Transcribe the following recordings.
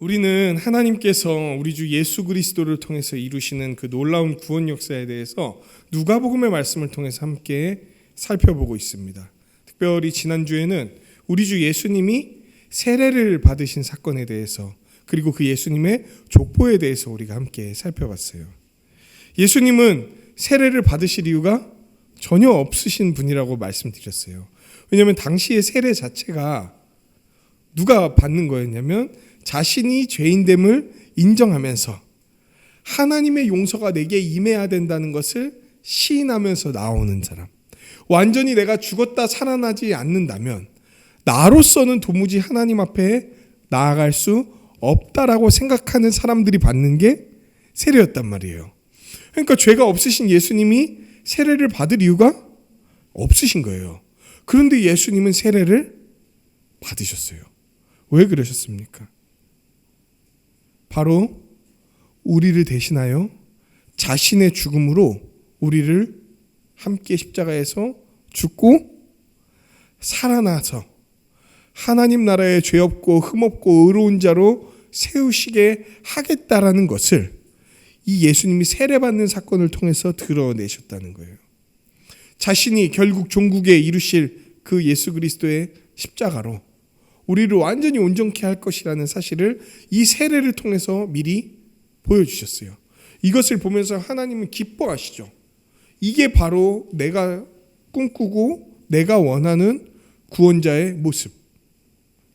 우리는 하나님께서 우리 주 예수 그리스도를 통해서 이루시는 그 놀라운 구원 역사에 대해서 누가복음의 말씀을 통해서 함께 살펴보고 있습니다. 특별히 지난주에는 우리 주 예수님이 세례를 받으신 사건에 대해서, 그리고 그 예수님의 족보에 대해서 우리가 함께 살펴봤어요. 예수님은 세례를 받으실 이유가 전혀 없으신 분이라고 말씀드렸어요. 왜냐하면 당시의 세례 자체가 누가 받는 거였냐면 자신이 죄인됨을 인정하면서 하나님의 용서가 내게 임해야 된다는 것을 시인하면서 나오는 사람, 완전히 내가 죽었다 살아나지 않는다면 나로서는 도무지 하나님 앞에 나아갈 수 없다라고 생각하는 사람들이 받는 게 세례였단 말이에요. 그러니까 죄가 없으신 예수님이 세례를 받을 이유가 없으신 거예요. 그런데 예수님은 세례를 받으셨어요. 왜 그러셨습니까? 바로 우리를 대신하여 자신의 죽음으로 우리를 함께 십자가에서 죽고 살아나서 하나님 나라의 죄 없고 흠 없고 의로운 자로 세우시게 하겠다라는 것을 이 예수님이 세례받는 사건을 통해서 드러내셨다는 거예요. 자신이 결국 종국에 이루실 그 예수 그리스도의 십자가로 우리를 완전히 온전케 할 것이라는 사실을 이 세례를 통해서 미리 보여주셨어요. 이것을 보면서 하나님은 기뻐하시죠. 이게 바로 내가 꿈꾸고 내가 원하는 구원자의 모습,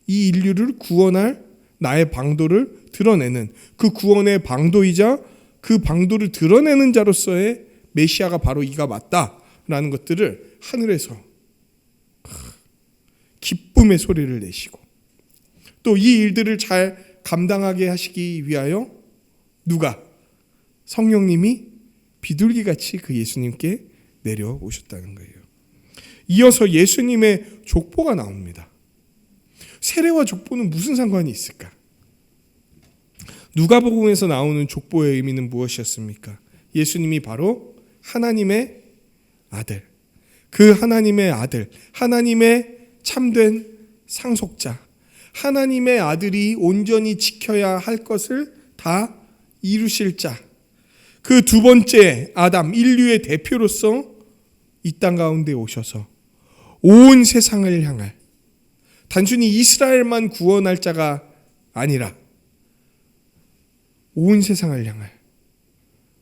이 인류를 구원할 나의 방도를 드러내는, 그 구원의 방도이자 그 방도를 드러내는 자로서의 메시아가 바로 이가 맞다라는 것들을 하늘에서 기쁨의 소리를 내시고, 또 이 일들을 잘 감당하게 하시기 위하여 누가? 성령님이 비둘기같이 그 예수님께 내려오셨다는 거예요. 이어서 예수님의 족보가 나옵니다. 세례와 족보는 무슨 상관이 있을까? 누가복음에서 나오는 족보의 의미는 무엇이었습니까? 예수님이 바로 하나님의 아들, 그 하나님의 아들, 하나님의 참된 상속자, 하나님의 아들이 온전히 지켜야 할 것을 다 이루실 자, 그 두 번째 아담, 인류의 대표로서 이 땅 가운데 오셔서 온 세상을 향할, 단순히 이스라엘만 구원할 자가 아니라 온 세상을 향할,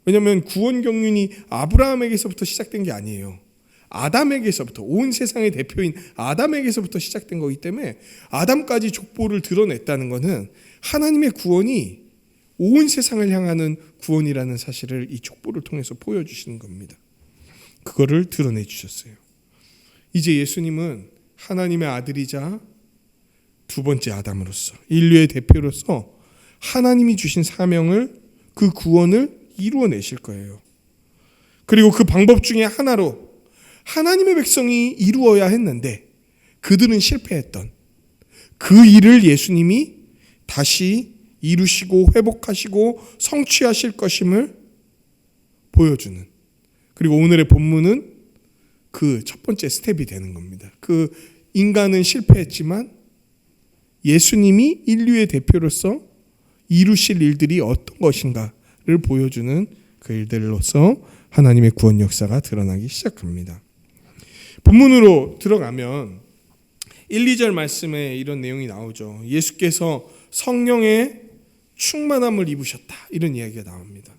왜냐하면 구원 경륜이 아브라함에게서부터 시작된 게 아니에요. 아담에게서부터, 온 세상의 대표인 아담에게서부터 시작된 거기 때문에 아담까지 족보를 드러냈다는 것은 하나님의 구원이 온 세상을 향하는 구원이라는 사실을 이 족보를 통해서 보여주시는 겁니다. 그거를 드러내 주셨어요. 이제 예수님은 하나님의 아들이자 두 번째 아담으로서, 인류의 대표로서 하나님이 주신 사명을, 그 구원을 이루어내실 거예요. 그리고 그 방법 중에 하나로 하나님의 백성이 이루어야 했는데 그들은 실패했던 그 일을 예수님이 다시 이루시고 회복하시고 성취하실 것임을 보여주는, 그리고 오늘의 본문은 그 첫 번째 스텝이 되는 겁니다. 그 인간은 실패했지만 예수님이 인류의 대표로서 이루실 일들이 어떤 것인가를 보여주는 그 일들로서 하나님의 구원 역사가 드러나기 시작합니다. 본문으로 들어가면 1, 2절 말씀에 이런 내용이 나오죠. 예수께서 성령의 충만함을 입으셨다, 이런 이야기가 나옵니다.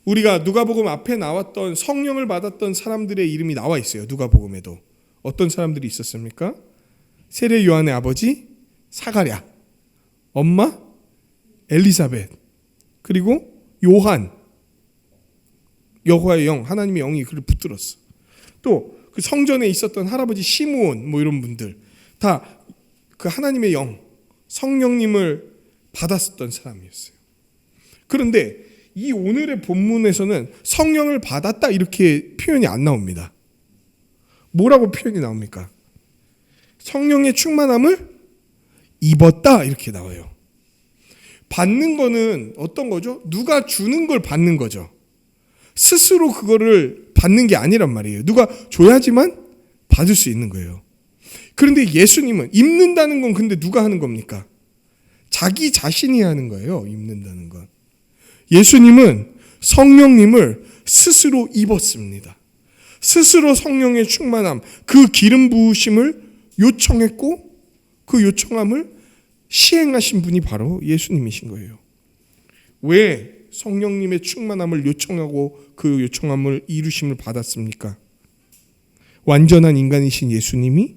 우리가 누가복음 앞에 나왔던 성령을 받았던 사람들의 이름이 나와 있어요. 누가복음에도 어떤 사람들이 있었습니까? 세례 요한의 아버지 사가랴, 엄마 엘리사벳, 그리고 요한, 여호와의 영, 하나님의 영이 그를 붙들었어. 또 그 성전에 있었던 할아버지 시므온, 이런 분들 다 그 하나님의 영, 성령님을 받았었던 사람이었어요. 그런데 이 오늘의 본문에서는 성령을 받았다 이렇게 표현이 안 나옵니다. 뭐라고 표현이 나옵니까? 성령의 충만함을 입었다 이렇게 나와요. 받는 거는 어떤 거죠? 누가 주는 걸 받는 거죠. 스스로 그거를 받는 게 아니란 말이에요. 누가 줘야지만 받을 수 있는 거예요. 그런데 예수님은 입는다는 건 근데 누가 하는 겁니까? 자기 자신이 하는 거예요. 입는다는 건. 예수님은 성령님을 스스로 입었습니다. 스스로 성령의 충만함, 그 기름 부으심을 요청했고 그 요청함을 시행하신 분이 바로 예수님이신 거예요. 왜 성령님의 충만함을 요청하고 그 요청함을 이루심을 받았습니까? 완전한 인간이신 예수님이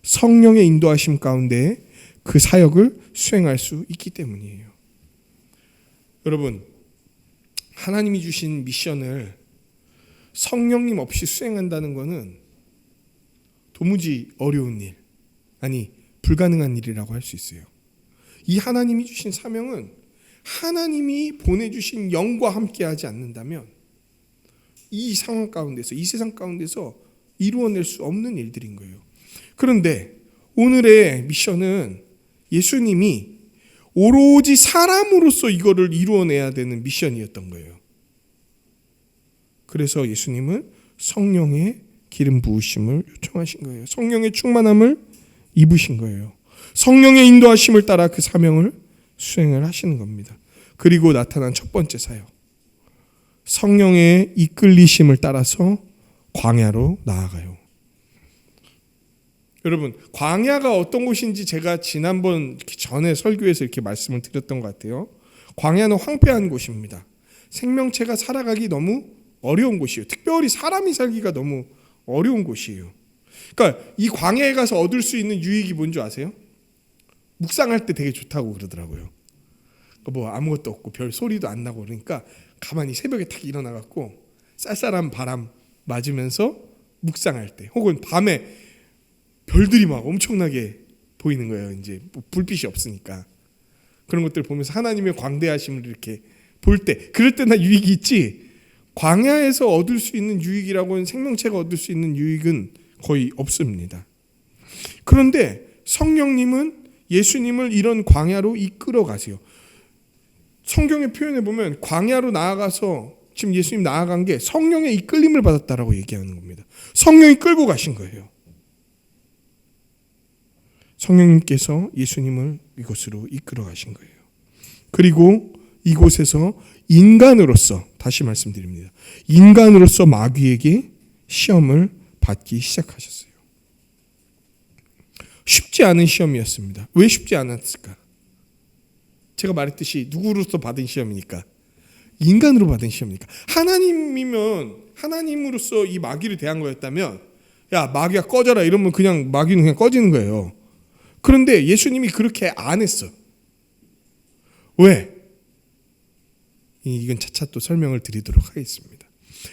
성령의 인도하심 가운데 그 사역을 수행할 수 있기 때문이에요. 여러분, 하나님이 주신 미션을 성령님 없이 수행한다는 것은 도무지 어려운 일, 아니 불가능한 일이라고 할 수 있어요. 이 하나님이 주신 사명은 하나님이 보내주신 영과 함께하지 않는다면 이 상황 가운데서, 이 세상 가운데서 이루어낼 수 없는 일들인 거예요. 그런데 오늘의 미션은 예수님이 오로지 사람으로서 이거를 이루어내야 되는 미션이었던 거예요. 그래서 예수님은 성령의 기름 부으심을 요청하신 거예요. 성령의 충만함을 입으신 거예요. 성령의 인도하심을 따라 그 사명을 수행을 하시는 겁니다. 그리고 나타난 첫 번째 사역, 성령의 이끌리심을 따라서 광야로 나아가요. 여러분, 광야가 어떤 곳인지 제가 지난번 전에 설교에서 이렇게 말씀을 드렸던 것 같아요. 광야는 황폐한 곳입니다. 생명체가 살아가기 너무 어려운 곳이에요. 특별히 사람이 살기가 너무 어려운 곳이에요. 그러니까 이 광야에 가서 얻을 수 있는 유익이 뭔지 아세요? 묵상할 때 되게 좋다고 그러더라고요. 뭐 아무것도 없고 별 소리도 안 나고 그러니까 가만히 새벽에 탁 일어나갖고 쌀쌀한 바람 맞으면서 묵상할 때, 혹은 밤에 별들이 막 엄청나게 보이는 거예요. 이제 뭐 불빛이 없으니까 그런 것들 보면서 하나님의 광대하심을 이렇게 볼 때, 그럴 때나 유익이 있지. 광야에서 얻을 수 있는 유익이라고는, 생명체가 얻을 수 있는 유익은 거의 없습니다. 그런데 성령님은 예수님을 이런 광야로 이끌어 가세요. 성경의 표현에 보면 광야로 나아가서 지금 예수님 나아간 게 성령의 이끌림을 받았다라고 얘기하는 겁니다. 성령이 끌고 가신 거예요. 성령님께서 예수님을 이곳으로 이끌어 가신 거예요. 그리고 이곳에서 인간으로서, 다시 말씀드립니다, 인간으로서 마귀에게 시험을 받기 시작하셨어요. 쉽지 않은 시험이었습니다. 왜 쉽지 않았을까? 제가 말했듯이 누구로서 받은 시험이니까? 인간으로 받은 시험이니까. 하나님이면, 하나님으로서 이 마귀를 대한 거였다면, 야 마귀야 꺼져라 이러면 그냥 마귀는 그냥 꺼지는 거예요. 그런데 예수님이 그렇게 안 했어. 왜? 이건 차차 또 설명을 드리도록 하겠습니다.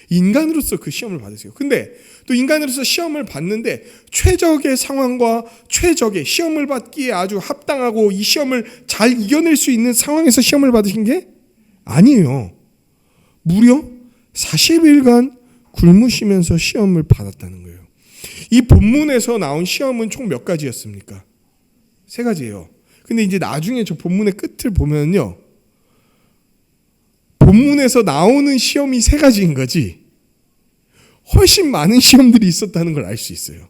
인간으로서 그 시험을 받으세요. 근데 또 인간으로서 시험을 받는데 최적의 상황과 최적의 시험을 받기에 아주 합당하고 이 시험을 잘 이겨낼 수 있는 상황에서 시험을 받으신 게 아니에요. 무려 40일간 굶으시면서 시험을 받았다는 거예요. 이 본문에서 나온 시험은 총 몇 가지였습니까? 3가지예요. 근데 이제 나중에 저 본문의 끝을 보면요, 본문에서 나오는 시험이 3가지인 거지 훨씬 많은 시험들이 있었다는 걸 알 수 있어요.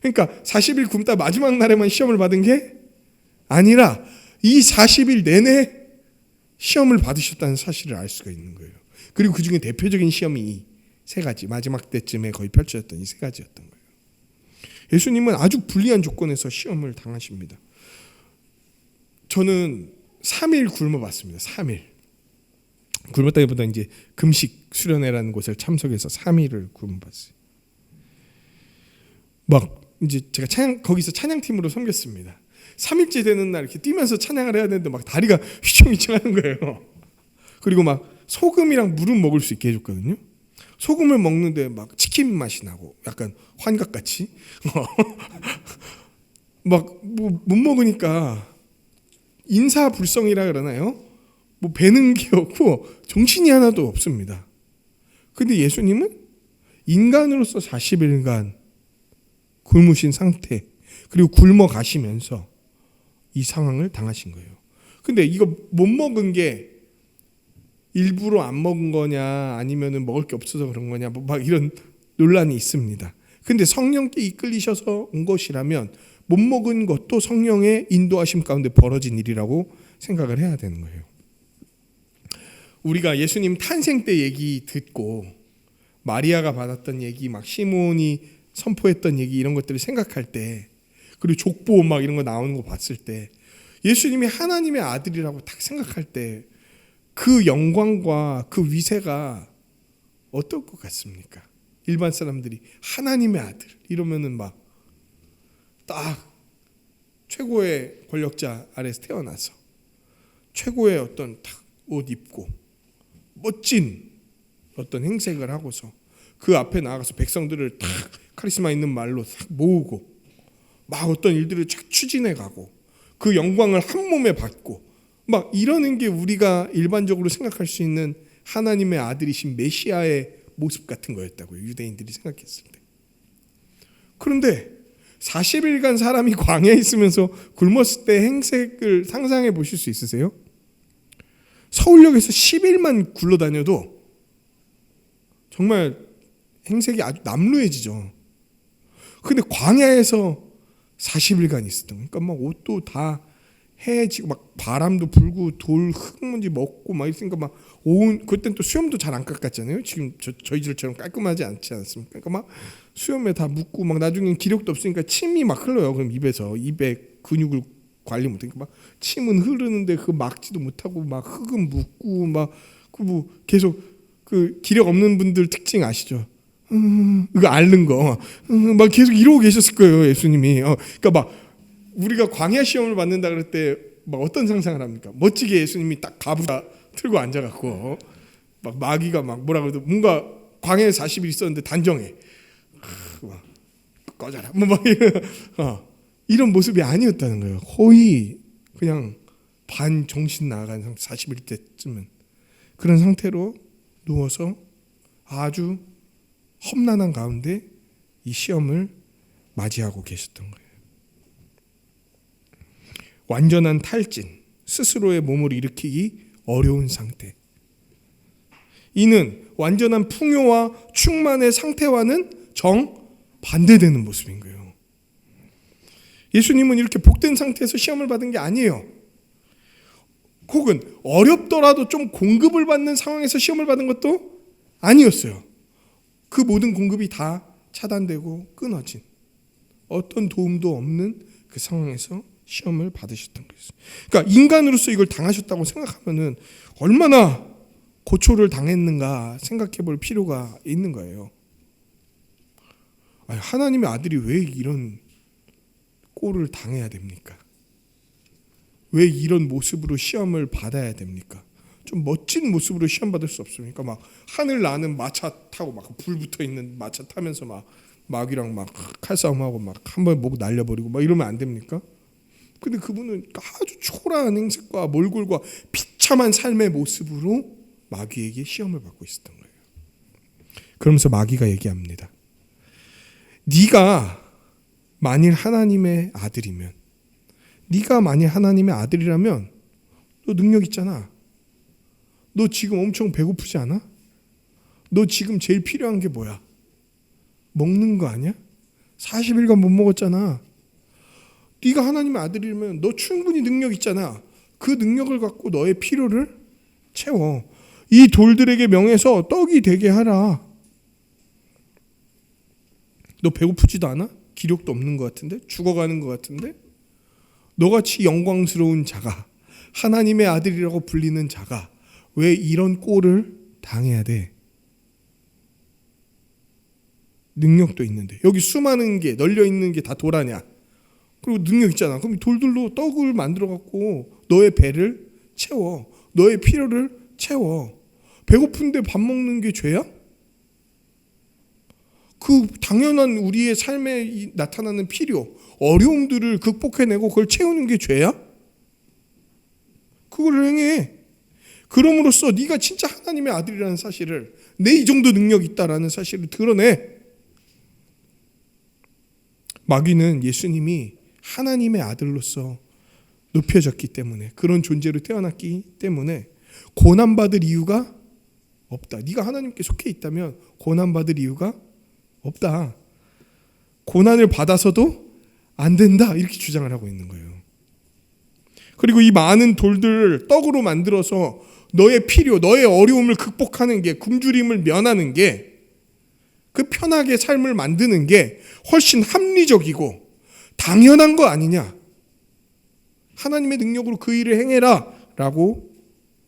그러니까 40일 굶다 마지막 날에만 시험을 받은 게 아니라 이 40일 내내 시험을 받으셨다는 사실을 알 수가 있는 거예요. 그리고 그 중에 대표적인 시험이 이 3가지, 마지막 때쯤에 거의 펼쳐졌던 이 3가지였던 거예요. 예수님은 아주 불리한 조건에서 시험을 당하십니다. 저는 3일 굶어봤습니다. 3일. 굶었다기보다 이제 금식 수련회라는 곳을 참석해서 3일을 굶어봤어요. 막 이제 제가 거기서 찬양팀으로 섬겼습니다. 3일째 되는 날 이렇게 뛰면서 찬양을 해야 되는데 막 다리가 휘청휘청하는 거예요. 그리고 막 소금이랑 물은 먹을 수 있게 해줬거든요. 소금을 먹는데 막 치킨 맛이 나고 약간 환각같이 막 뭐 못 먹으니까 인사불성이라 그러나요? 뭐 배는 게 없고 정신이 하나도 없습니다. 근데 예수님은 인간으로서 40일간 굶으신 상태, 그리고 굶어 가시면서 이 상황을 당하신 거예요. 근데 이거 못 먹은 게 일부러 안 먹은 거냐 아니면은 먹을 게 없어서 그런 거냐 뭐 막 이런 논란이 있습니다. 근데 성령께 이끌리셔서 온 것이라면 못 먹은 것도 성령의 인도하심 가운데 벌어진 일이라고 생각을 해야 되는 거예요. 우리가 예수님 탄생 때 얘기 듣고 마리아가 받았던 얘기, 막 시몬이 선포했던 얘기 이런 것들을 생각할 때, 그리고 족보 막 이런 거 나오는 거 봤을 때, 예수님이 하나님의 아들이라고 딱 생각할 때 그 영광과 그 위세가 어떨 것 같습니까? 일반 사람들이 하나님의 아들 이러면은 막 딱 최고의 권력자 아래서 태어나서 최고의 어떤 딱 옷 입고 멋진 어떤 행색을 하고서 그 앞에 나가서 백성들을 딱 카리스마 있는 말로 딱 모으고 막 어떤 일들을 착 추진해 가고 그 영광을 한 몸에 받고 막 이러는 게 우리가 일반적으로 생각할 수 있는 하나님의 아들이신 메시아의 모습 같은 거였다고요. 유대인들이 생각했을 때. 그런데 40일간 사람이 광야에 있으면서 굶었을 때 행색을 상상해 보실 수 있으세요? 서울역에서 10일만 굴러다녀도 정말 행색이 아주 남루해지죠. 근데 광야에서 40일간 있었던 거예요. 그러니까 막 옷도 다 해지고 막 바람도 불고 돌 흙먼지 먹고 막 있으니까 막 온 그땐 또 수염도 잘 안 깎았잖아요. 지금 저희들처럼 깔끔하지 않지 않습니까? 그러니까 막 수염에 다 묻고 막 나중엔 기력도 없으니까 침이 막 흘러요. 그럼 입에 근육을 관리 못하니까 막 침은 흐르는데 그 막지도 못하고 막 흙은 묻고 막 그 뭐 계속 그 기력 없는 분들 특징 아시죠? 이거 앓는 거 막 계속 이러고 계셨을 거예요. 예수님이. 그러니까 막 우리가 광야 시험을 받는다 그럴 때 막 어떤 상상을 합니까? 멋지게 예수님이 딱 가부가 틀고 앉아갖고 막 마귀가 막 뭐라 그래도 뭔가 광야에 40일 있었는데 단정해. 막 꺼져라. 뭐 막 이런 모습이 아니었다는 거예요. 거의 그냥 반 정신 나간 상태, 40일 때쯤은 그런 상태로 누워서 아주 험난한 가운데 이 시험을 맞이하고 계셨던 거예요. 완전한 탈진, 스스로의 몸을 일으키기 어려운 상태. 이는 완전한 풍요와 충만의 상태와는 정반대되는 모습인 거예요. 예수님은 이렇게 복된 상태에서 시험을 받은 게 아니에요. 혹은 어렵더라도 좀 공급을 받는 상황에서 시험을 받은 것도 아니었어요. 그 모든 공급이 다 차단되고 끊어진 어떤 도움도 없는 그 상황에서 시험을 받으셨던 거예요. 그러니까 인간으로서 이걸 당하셨다고 생각하면은 얼마나 고초를 당했는가 생각해 볼 필요가 있는 거예요. 아니, 하나님의 아들이 왜 이런 꼴을 당해야 됩니까? 왜 이런 모습으로 시험을 받아야 됩니까? 좀 멋진 모습으로 시험 받을 수 없습니까? 막 하늘 나는 마차 타고 막 불 붙어 있는 마차 타면서 막 마귀랑 막 칼싸움하고 막 한 번 목 날려버리고 막 이러면 안 됩니까? 근데 그분은 아주 초라한 행색과 몰골과 비참한 삶의 모습으로 마귀에게 시험을 받고 있었던 거예요. 그러면서 마귀가 얘기합니다. 네가 만일 하나님의 아들이면, 네가 만일 하나님의 아들이라면 너 능력 있잖아. 너 지금 엄청 배고프지 않아? 너 지금 제일 필요한 게 뭐야? 먹는 거 아니야? 40일간 못 먹었잖아. 네가 하나님의 아들이면 너 충분히 능력 있잖아. 그 능력을 갖고 너의 필요를 채워. 이 돌들에게 명해서 떡이 되게 하라. 너 배고프지도 않아? 기력도 없는 것 같은데? 죽어가는 것 같은데? 너같이 영광스러운 자가, 하나님의 아들이라고 불리는 자가 왜 이런 꼴을 당해야 돼? 능력도 있는데 여기 수많은 게 널려 있는 게 다 돌아냐? 그리고 능력 있잖아. 그럼 돌들로 떡을 만들어 갖고 너의 배를 채워. 너의 필요를 채워. 배고픈데 밥 먹는 게 죄야? 그 당연한 우리의 삶에 나타나는 필요, 어려움들을 극복해내고 그걸 채우는 게 죄야? 그걸 행해. 그럼으로써 네가 진짜 하나님의 아들이라는 사실을, 내 이 정도 능력 있다라는 사실을 드러내. 마귀는 예수님이 하나님의 아들로서 높여졌기 때문에, 그런 존재로 태어났기 때문에 고난받을 이유가 없다. 네가 하나님께 속해 있다면 고난받을 이유가 없다. 고난을 받아서도 안 된다 이렇게 주장을 하고 있는 거예요. 그리고 이 많은 돌들을 떡으로 만들어서 너의 필요, 너의 어려움을 극복하는 게, 굶주림을 면하는 게, 그 편하게 삶을 만드는 게 훨씬 합리적이고 당연한 거 아니냐. 하나님의 능력으로 그 일을 행해라 라고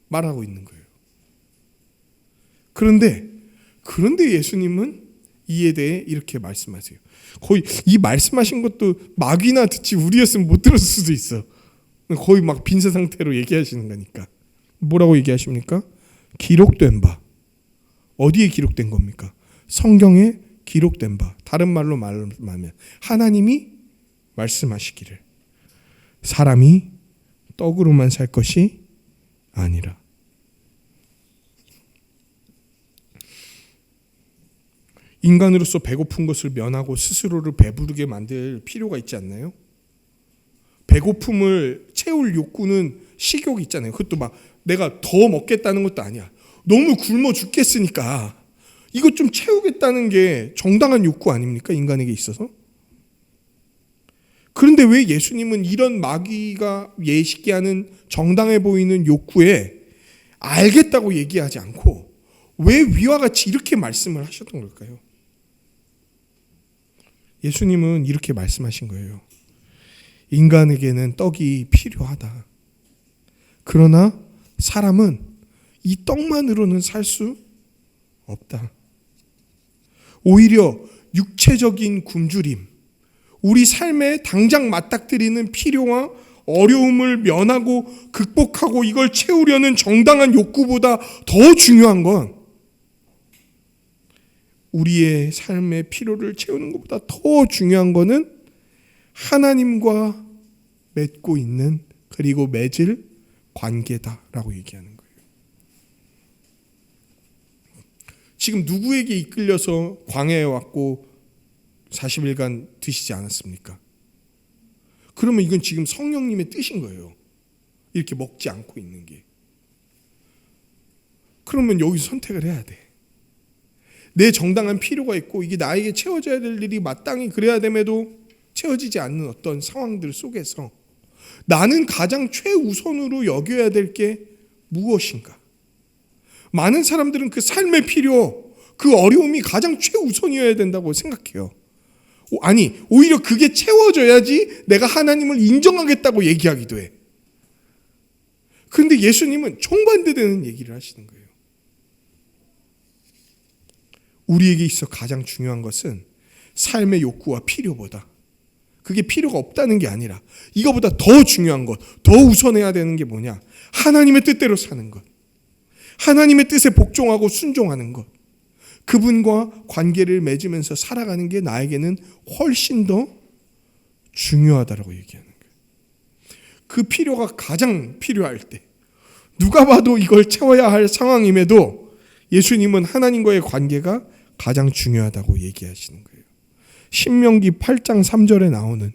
말하고 있는 거예요. 그런데 예수님은 이에 대해 이렇게 말씀하세요. 거의 이 말씀하신 것도 마귀나 듣지 우리였으면 못 들었을 수도 있어. 거의 막 빈세 상태로 얘기하시는 거니까. 뭐라고 얘기하십니까? 기록된 바. 어디에 기록된 겁니까? 성경에 기록된 바. 다른 말로 말하면 하나님이 말씀하시기를 사람이 떡으로만 살 것이 아니라. 인간으로서 배고픈 것을 면하고 스스로를 배부르게 만들 필요가 있지 않나요? 배고픔을 채울 욕구는 식욕이 있잖아요. 그것도 막 내가 더 먹겠다는 것도 아니야. 너무 굶어 죽겠으니까 이것 좀 채우겠다는 게 정당한 욕구 아닙니까? 인간에게 있어서. 그런데 왜 예수님은 이런 마귀가 예시하는 정당해 보이는 욕구에 알겠다고 얘기하지 않고 왜 위와 같이 이렇게 말씀을 하셨던 걸까요? 예수님은 이렇게 말씀하신 거예요. 인간에게는 떡이 필요하다. 그러나 사람은 이 떡만으로는 살 수 없다. 오히려 육체적인 굶주림, 우리 삶에 당장 맞닥뜨리는 필요와 어려움을 면하고 극복하고 이걸 채우려는 정당한 욕구보다 더 중요한 건 우리의 삶의 필요를 채우는 것보다 더 중요한 거는 하나님과 맺고 있는 그리고 맺을 관계다라고 얘기하는 거예요. 지금 누구에게 이끌려서 광야에 왔고 40일간 드시지 않았습니까? 그러면 이건 지금 성령님의 뜻인 거예요. 이렇게 먹지 않고 있는 게. 그러면 여기서 선택을 해야 돼. 내 정당한 필요가 있고 이게 나에게 채워져야 될 일이 마땅히 그래야 됨에도 채워지지 않는 어떤 상황들 속에서 나는 가장 최우선으로 여겨야 될 게 무엇인가? 많은 사람들은 그 삶의 필요, 그 어려움이 가장 최우선이어야 된다고 생각해요. 아니, 오히려 그게 채워져야지 내가 하나님을 인정하겠다고 얘기하기도 해. 그런데 예수님은 정반대되는 얘기를 하시는 거예요. 우리에게 있어 가장 중요한 것은 삶의 욕구와 필요보다, 그게 필요가 없다는 게 아니라 이거보다 더 중요한 것, 더 우선해야 되는 게 뭐냐? 하나님의 뜻대로 사는 것, 하나님의 뜻에 복종하고 순종하는 것, 그분과 관계를 맺으면서 살아가는 게 나에게는 훨씬 더 중요하다라고 얘기하는 거예요. 그 필요가 가장 필요할 때, 누가 봐도 이걸 채워야 할 상황임에도 예수님은 하나님과의 관계가 가장 중요하다고 얘기하시는 거예요. 신명기 8장 3절에 나오는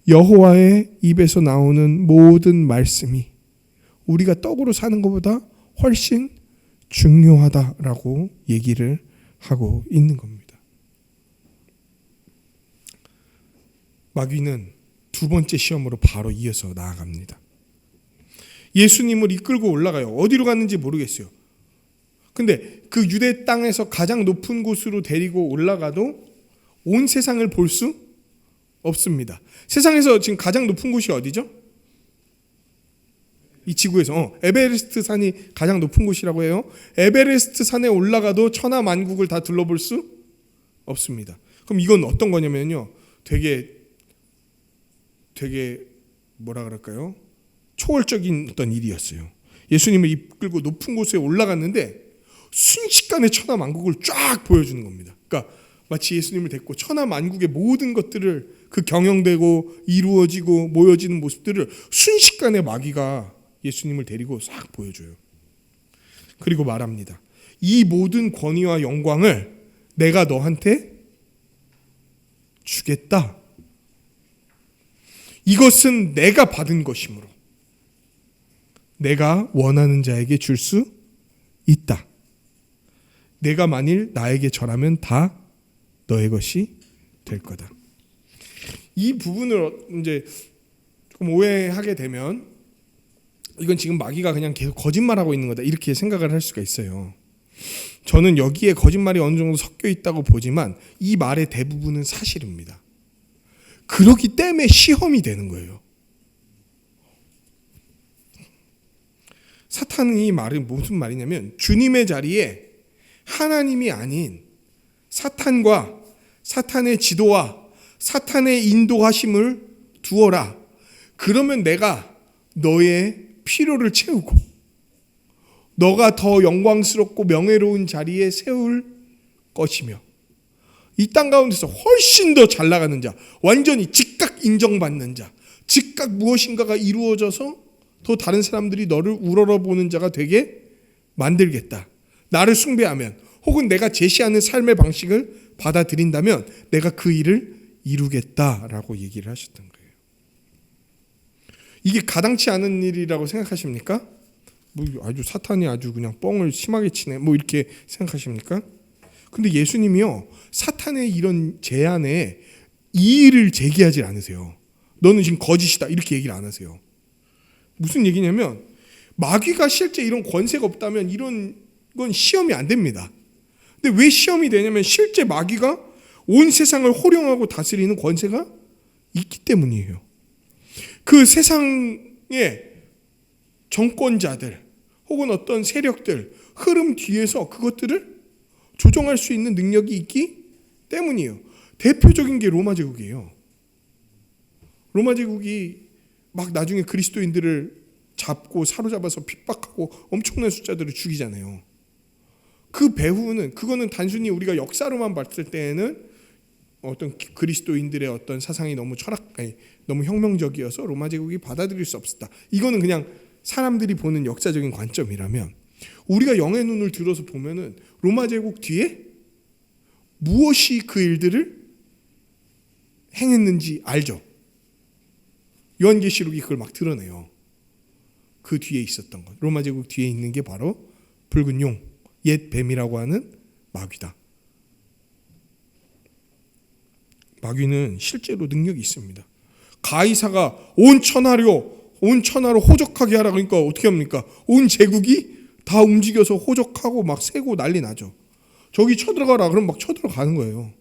여호와의 입에서 나오는 모든 말씀이 우리가 떡으로 사는 것보다 훨씬 중요하다라고 얘기를 하고 있는 겁니다. 마귀는 두 번째 시험으로 바로 이어서 나아갑니다. 예수님을 이끌고 올라가요. 어디로 갔는지 모르겠어요. 근데 그 유대 땅에서 가장 높은 곳으로 데리고 올라가도 온 세상을 볼 수 없습니다. 세상에서 지금 가장 높은 곳이 어디죠? 이 지구에서 에베레스트 산이 가장 높은 곳이라고 해요. 에베레스트 산에 올라가도 천하 만국을 다 둘러볼 수 없습니다. 그럼 이건 어떤 거냐면요, 되게 뭐라 그럴까요? 초월적인 어떤 일이었어요. 예수님을 이끌고 높은 곳에 올라갔는데 순식간에 천하 만국을 쫙 보여주는 겁니다. 그러니까 마치 예수님을 데리고 천하 만국의 모든 것들을, 그 경영되고 이루어지고 모여지는 모습들을 순식간에 마귀가 예수님을 데리고 싹 보여줘요. 그리고 말합니다. 이 모든 권위와 영광을 내가 너한테 주겠다. 이것은 내가 받은 것이므로 내가 원하는 자에게 줄 수 있다. 내가 만일 나에게 절하면 다 너의 것이 될 거다. 이 부분을 이제 조금 오해하게 되면 이건 지금 마귀가 그냥 계속 거짓말하고 있는 거다 이렇게 생각을 할 수가 있어요. 저는 여기에 거짓말이 어느 정도 섞여 있다고 보지만 이 말의 대부분은 사실입니다. 그렇기 때문에 시험이 되는 거예요. 사탄이 이 말은 무슨 말이냐면 주님의 자리에 하나님이 아닌 사탄과 사탄의 지도와 사탄의 인도하심을 두어라. 그러면 내가 너의 필요를 채우고 너가 더 영광스럽고 명예로운 자리에 세울 것이며 이 땅 가운데서 훨씬 더 잘 나가는 자, 완전히 즉각 인정받는 자, 즉각 무엇인가가 이루어져서 더 다른 사람들이 너를 우러러보는 자가 되게 만들겠다. 나를 숭배하면 혹은 내가 제시하는 삶의 방식을 받아들인다면 내가 그 일을 이루겠다라고 얘기를 하셨던 거예요. 이게 가당치 않은 일이라고 생각하십니까? 뭐 아주 사탄이 아주 그냥 뻥을 심하게 치네 뭐 이렇게 생각하십니까? 근데 예수님이요 사탄의 이런 제안에 이의를 제기하지 않으세요. 너는 지금 거짓이다 이렇게 얘기를 안 하세요. 무슨 얘기냐면 마귀가 실제 이런 권세가 없다면 이런 건 시험이 안 됩니다. 근데 왜 시험이 되냐면 실제 마귀가 온 세상을 호령하고 다스리는 권세가 있기 때문이에요. 그 세상의 정권자들 혹은 어떤 세력들 흐름 뒤에서 그것들을 조정할 수 있는 능력이 있기 때문이에요. 대표적인 게 로마 제국이에요. 로마 제국이 막 나중에 그리스도인들을 잡고 사로잡아서 핍박하고 엄청난 숫자들을 죽이잖아요. 그 배후는 그거는 단순히 우리가 역사로만 봤을 때에는 어떤 그리스도인들의 어떤 사상이 너무 너무 혁명적이어서 로마 제국이 받아들일 수 없었다. 이거는 그냥 사람들이 보는 역사적인 관점이라면 우리가 영의 눈을 들어서 보면은 로마 제국 뒤에 무엇이 그 일들을 행했는지 알죠. 요한계시록이 그걸 막 드러내요. 그 뒤에 있었던 것. 로마 제국 뒤에 있는 게 바로 붉은 용, 옛 뱀이라고 하는 마귀다. 마귀는 실제로 능력이 있습니다. 가이사가 온 천하로 호적하게 하라 그러니까 어떻게 합니까? 온 제국이 다 움직여서 호적하고 막 세고 난리 나죠. 저기 쳐들어가라 그럼 막 쳐들어가는 거예요.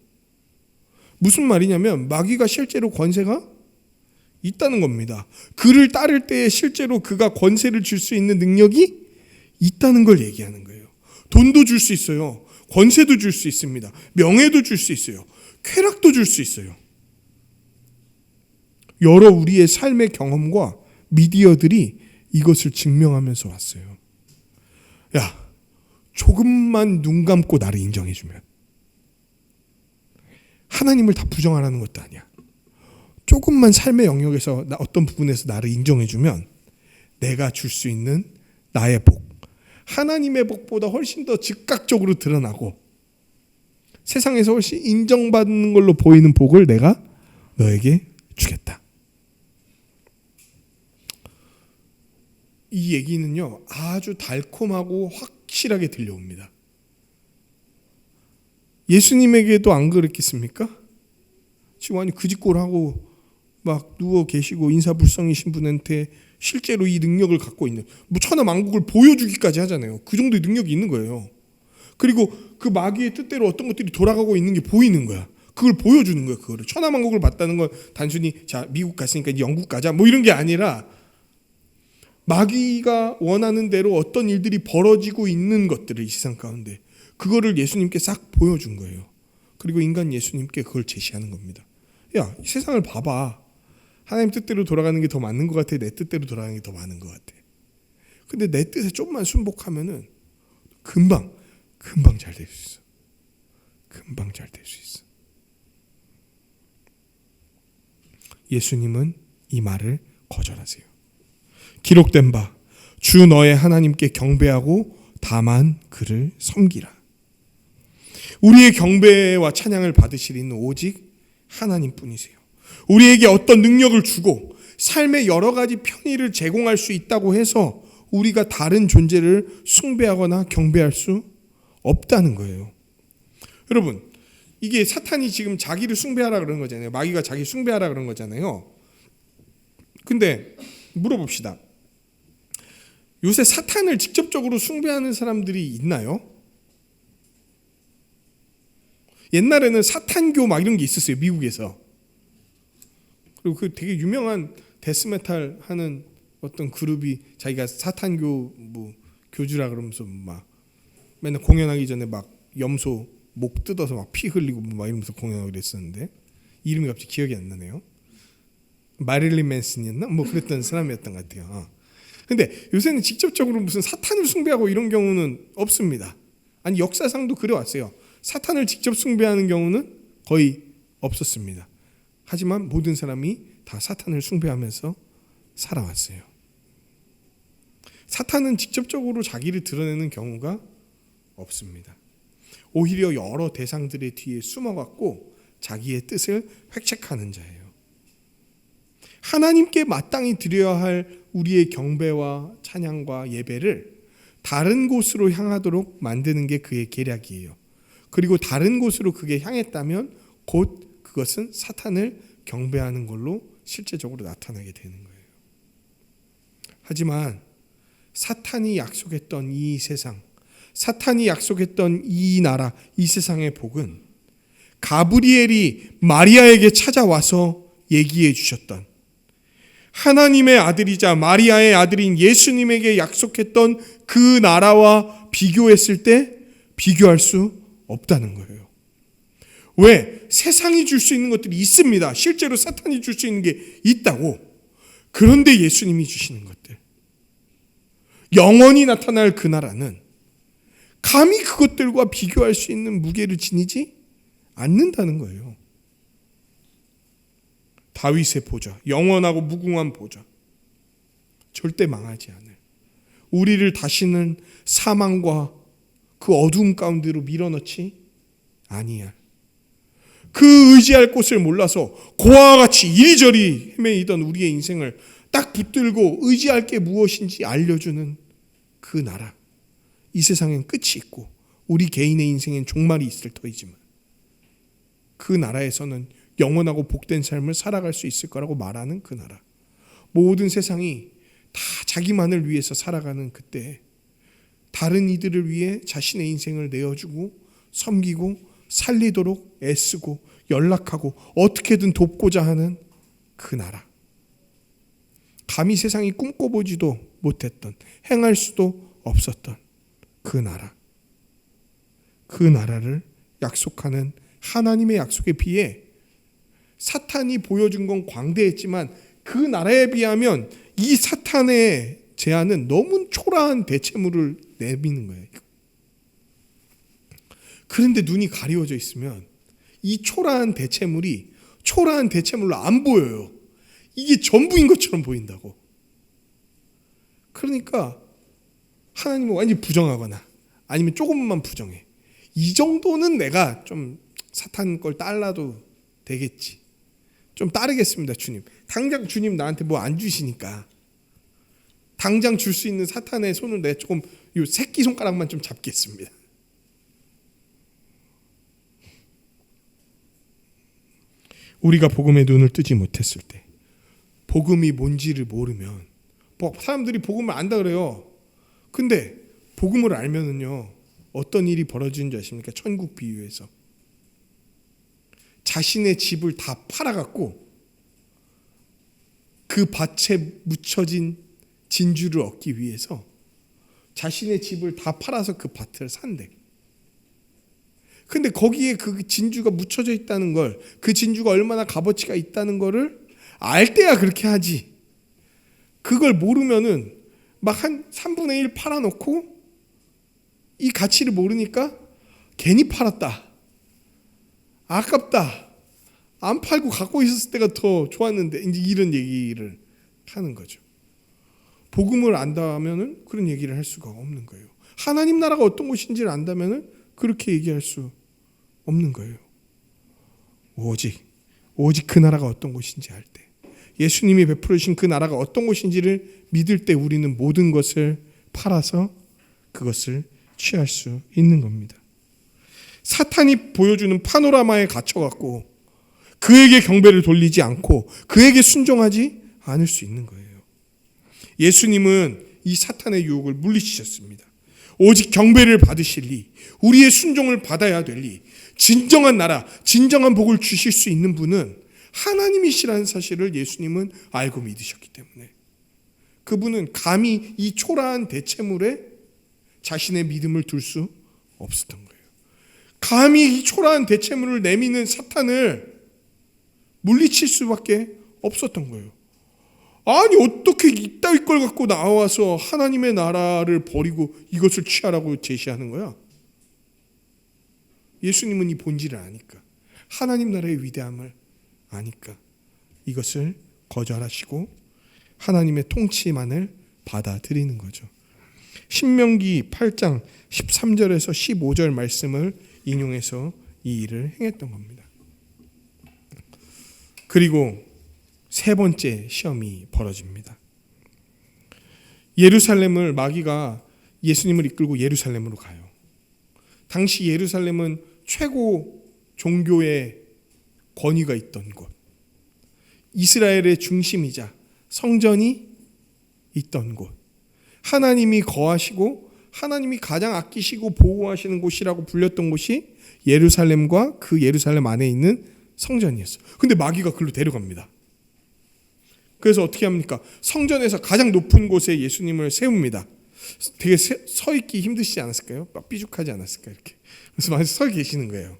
무슨 말이냐면 마귀가 실제로 권세가 있다는 겁니다. 그를 따를 때에 실제로 그가 권세를 줄 수 있는 능력이 있다는 걸 얘기하는 거예요. 돈도 줄 수 있어요. 권세도 줄 수 있습니다. 명예도 줄 수 있어요. 쾌락도 줄 수 있어요. 여러 우리의 삶의 경험과 미디어들이 이것을 증명하면서 왔어요. 야, 조금만 눈 감고 나를 인정해주면 하나님을 다 부정하라는 것도 아니야. 조금만 삶의 영역에서 어떤 부분에서 나를 인정해주면 내가 줄 수 있는 나의 복, 하나님의 복보다 훨씬 더 즉각적으로 드러나고 세상에서 훨씬 인정받는 걸로 보이는 복을 내가 너에게 주겠다. 이 얘기는요 아주 달콤하고 확실하게 들려옵니다. 예수님에게도 안 그랬겠습니까? 지금 아니 그 짓골 하고 막 누워 계시고 인사불성이신 분한테 실제로 이 능력을 갖고 있는 뭐 천하만국을 보여주기까지 하잖아요. 그 정도의 능력이 있는 거예요. 그리고 그 마귀의 뜻대로 어떤 것들이 돌아가고 있는 게 보이는 거야. 그걸 보여주는 거야. 그거를 천하만국을 봤다는 건 단순히 자 미국 갔으니까 이제 영국 가자 뭐 이런 게 아니라 마귀가 원하는 대로 어떤 일들이 벌어지고 있는 것들을 이 세상 가운데 그거를 예수님께 싹 보여준 거예요. 그리고 인간 예수님께 그걸 제시하는 겁니다. 야, 이 세상을 봐봐. 하나님 뜻대로 돌아가는 게 더 맞는 것 같아? 내 뜻대로 돌아가는 게 더 많은 것 같아? 근데 내 뜻에 좀만 순복하면은 금방 잘 될 수 있어. 금방 잘 될 수 있어. 예수님은 이 말을 거절하세요. 기록된 바 주 너의 하나님께 경배하고 다만 그를 섬기라. 우리의 경배와 찬양을 받으실 이는 오직 하나님뿐이세요. 우리에게 어떤 능력을 주고 삶의 여러 가지 편의를 제공할 수 있다고 해서 우리가 다른 존재를 숭배하거나 경배할 수 없다는 거예요. 여러분, 이게 사탄이 지금 자기를 숭배하라 그런 거잖아요. 마귀가 자기 숭배하라 그런 거잖아요. 근데 물어봅시다. 요새 사탄을 직접적으로 숭배하는 사람들이 있나요? 옛날에는 사탄교 막 이런 게 있었어요, 미국에서. 그리고 그 되게 유명한 데스메탈 하는 어떤 그룹이 자기가 사탄교 뭐 교주라 그러면서 막 맨날 공연하기 전에 막 염소 목 뜯어서 막 피 흘리고 막 이러면서 공연하고 그랬었는데 이름이 갑자기 기억이 안 나네요. 마릴린 맨슨이었나? 뭐 그랬던 사람이었던 것 같아요. 근데 요새는 직접적으로 무슨 사탄을 숭배하고 이런 경우는 없습니다. 아니 역사상도 그래왔어요. 사탄을 직접 숭배하는 경우는 거의 없었습니다. 하지만 모든 사람이 다 사탄을 숭배하면서 살아왔어요. 사탄은 직접적으로 자기를 드러내는 경우가 없습니다. 오히려 여러 대상들의 뒤에 숨어갖고 자기의 뜻을 획책하는 자예요. 하나님께 마땅히 드려야 할 우리의 경배와 찬양과 예배를 다른 곳으로 향하도록 만드는 게 그의 계략이에요. 그리고 다른 곳으로 그게 향했다면 곧 그것은 사탄을 경배하는 걸로 실제적으로 나타나게 되는 거예요. 하지만 사탄이 약속했던 이 세상, 사탄이 약속했던 이 나라, 이 세상의 복은 가브리엘이 마리아에게 찾아와서 얘기해 주셨던 하나님의 아들이자 마리아의 아들인 예수님에게 약속했던 그 나라와 비교했을 때 비교할 수 없다는 거예요. 왜? 세상이 줄 수 있는 것들이 있습니다. 실제로 사탄이 줄 수 있는 게 있다고. 그런데 예수님이 주시는 것들, 영원히 나타날 그 나라는 감히 그것들과 비교할 수 있는 무게를 지니지 않는다는 거예요. 다윗의 보좌, 영원하고 무궁한 보좌, 절대 망하지 않을, 우리를 다시는 사망과 그 어두움 가운데로 밀어넣지 아니할, 그 의지할 곳을 몰라서 고아와 같이 이리저리 헤매이던 우리의 인생을 딱 붙들고 의지할 게 무엇인지 알려주는 그 나라. 이 세상엔 끝이 있고 우리 개인의 인생엔 종말이 있을 터이지만 그 나라에서는 영원하고 복된 삶을 살아갈 수 있을 거라고 말하는 그 나라. 모든 세상이 다 자기만을 위해서 살아가는 그때 다른 이들을 위해 자신의 인생을 내어주고 섬기고 살리도록 애쓰고 연락하고 어떻게든 돕고자 하는 그 나라. 감히 세상이 꿈꿔보지도 못했던, 행할 수도 없었던 그 나라. 그 나라를 약속하는 하나님의 약속에 비해 사탄이 보여준 건 광대했지만 그 나라에 비하면 이 사탄의 제안은 너무 초라한 대체물을 내미는 거예요. 그런데 눈이 가리워져 있으면 이 초라한 대체물이 초라한 대체물로 안 보여요. 이게 전부인 것처럼 보인다고. 그러니까 하나님은 완전히 부정하거나 아니면 조금만 부정해. 이 정도는 내가 좀 사탄 걸 따라도 되겠지. 좀 따르겠습니다, 주님. 당장 주님 나한테 뭐 안 주시니까 당장 줄 수 있는 사탄의 손을 내가 조금 요 새끼손가락만 좀 잡겠습니다. 우리가 복음에 눈을 뜨지 못했을 때, 복음이 뭔지를 모르면, 사람들이 복음을 안다 그래요. 근데 복음을 알면은요, 어떤 일이 벌어지는 줄 아십니까? 천국 비유에서 자신의 집을 다 팔아갖고 그 밭에 묻혀진 진주를 얻기 위해서 자신의 집을 다 팔아서 그 밭을 산대. 근데 거기에 그 진주가 묻혀져 있다는 걸, 그 진주가 얼마나 값어치가 있다는 거를 알 때야 그렇게 하지. 그걸 모르면은 막 한 3분의 1 팔아놓고 이 가치를 모르니까 괜히 팔았다, 아깝다, 안 팔고 갖고 있었을 때가 더 좋았는데, 이제 이런 얘기를 하는 거죠. 복음을 안다면은 그런 얘기를 할 수가 없는 거예요. 하나님 나라가 어떤 곳인지를 안다면은 그렇게 얘기할 수 없는 거예요. 오직 그 나라가 어떤 곳인지 알 때, 예수님이 베풀어 주신 그 나라가 어떤 곳인지를 믿을 때 우리는 모든 것을 팔아서 그것을 취할 수 있는 겁니다. 사탄이 보여주는 파노라마에 갇혀갖고 그에게 경배를 돌리지 않고 그에게 순종하지 않을 수 있는 거예요. 예수님은 이 사탄의 유혹을 물리치셨습니다. 오직 경배를 받으실 리, 우리의 순종을 받아야 될 리, 진정한 나라, 진정한 복을 주실 수 있는 분은 하나님이시라는 사실을 예수님은 알고 믿으셨기 때문에 그분은 감히 이 초라한 대체물에 자신의 믿음을 둘 수 없었던 거예요. 감히 이 초라한 대체물을 내미는 사탄을 물리칠 수밖에 없었던 거예요. 아니 어떻게 이따위 걸 갖고 나와서 하나님의 나라를 버리고 이것을 취하라고 제시하는 거야? 예수님은 이 본질을 아니까, 하나님 나라의 위대함을 아니까 이것을 거절하시고 하나님의 통치만을 받아들이는 거죠. 신명기 8장 13절에서 15절 말씀을 인용해서 이 일을 행했던 겁니다. 그리고 세 번째 시험이 벌어집니다. 예루살렘을 마귀가 예수님을 이끌고 예루살렘으로 가요. 당시 예루살렘은 최고 종교의 권위가 있던 곳, 이스라엘의 중심이자 성전이 있던 곳, 하나님이 거하시고 하나님이 가장 아끼시고 보호하시는 곳이라고 불렸던 곳이 예루살렘과 그 예루살렘 안에 있는 성전이었어요. 근데 마귀가 그걸로 데려갑니다. 그래서 어떻게 합니까? 성전에서 가장 높은 곳에 예수님을 세웁니다. 되게 서 있기 힘드시지 않았을까요? 막 삐죽하지 않았을까요? 이렇게. 그래서 많이 서 계시는 거예요.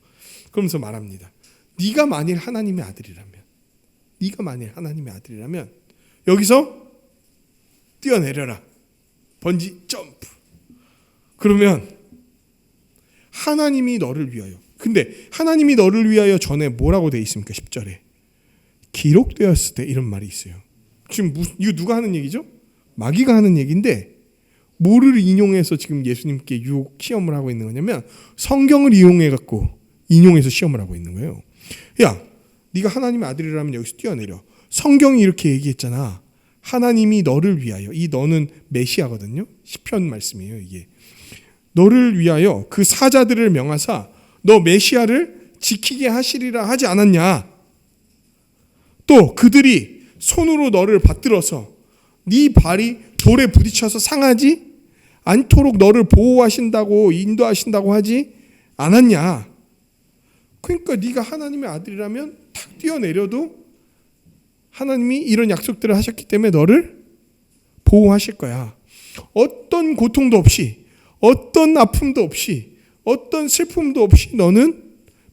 그러면서 말합니다. 네가 만일 하나님의 아들이라면 여기서 뛰어내려라. 번지 점프. 그러면 하나님이 너를 위하여. 근데 하나님이 너를 위하여 전에 뭐라고 돼 있습니까? 10절에. 기록되었을 때 이런 말이 있어요. 지금 이거 누가 하는 얘기죠? 마귀가 하는 얘기인데 뭐를 인용해서 지금 예수님께 유혹 시험을 하고 있는 거냐면 성경을 이용해 갖고 인용해서 시험을 하고 있는 거예요. 야, 네가 하나님의 아들이라면 여기서 뛰어내려. 성경이 이렇게 얘기했잖아. 하나님이 너를 위하여. 이 너는 메시아거든요. 시편 말씀이에요, 이게. 너를 위하여 그 사자들을 명하사 너 메시아를 지키게 하시리라 하지 않았냐? 또 그들이 손으로 너를 받들어서 네 발이 돌에 부딪혀서 상하지 않도록 너를 보호하신다고 인도하신다고 하지 않았냐? 그러니까 네가 하나님의 아들이라면 탁 뛰어내려도 하나님이 이런 약속들을 하셨기 때문에 너를 보호하실 거야. 어떤 고통도 없이, 어떤 아픔도 없이, 어떤 슬픔도 없이 너는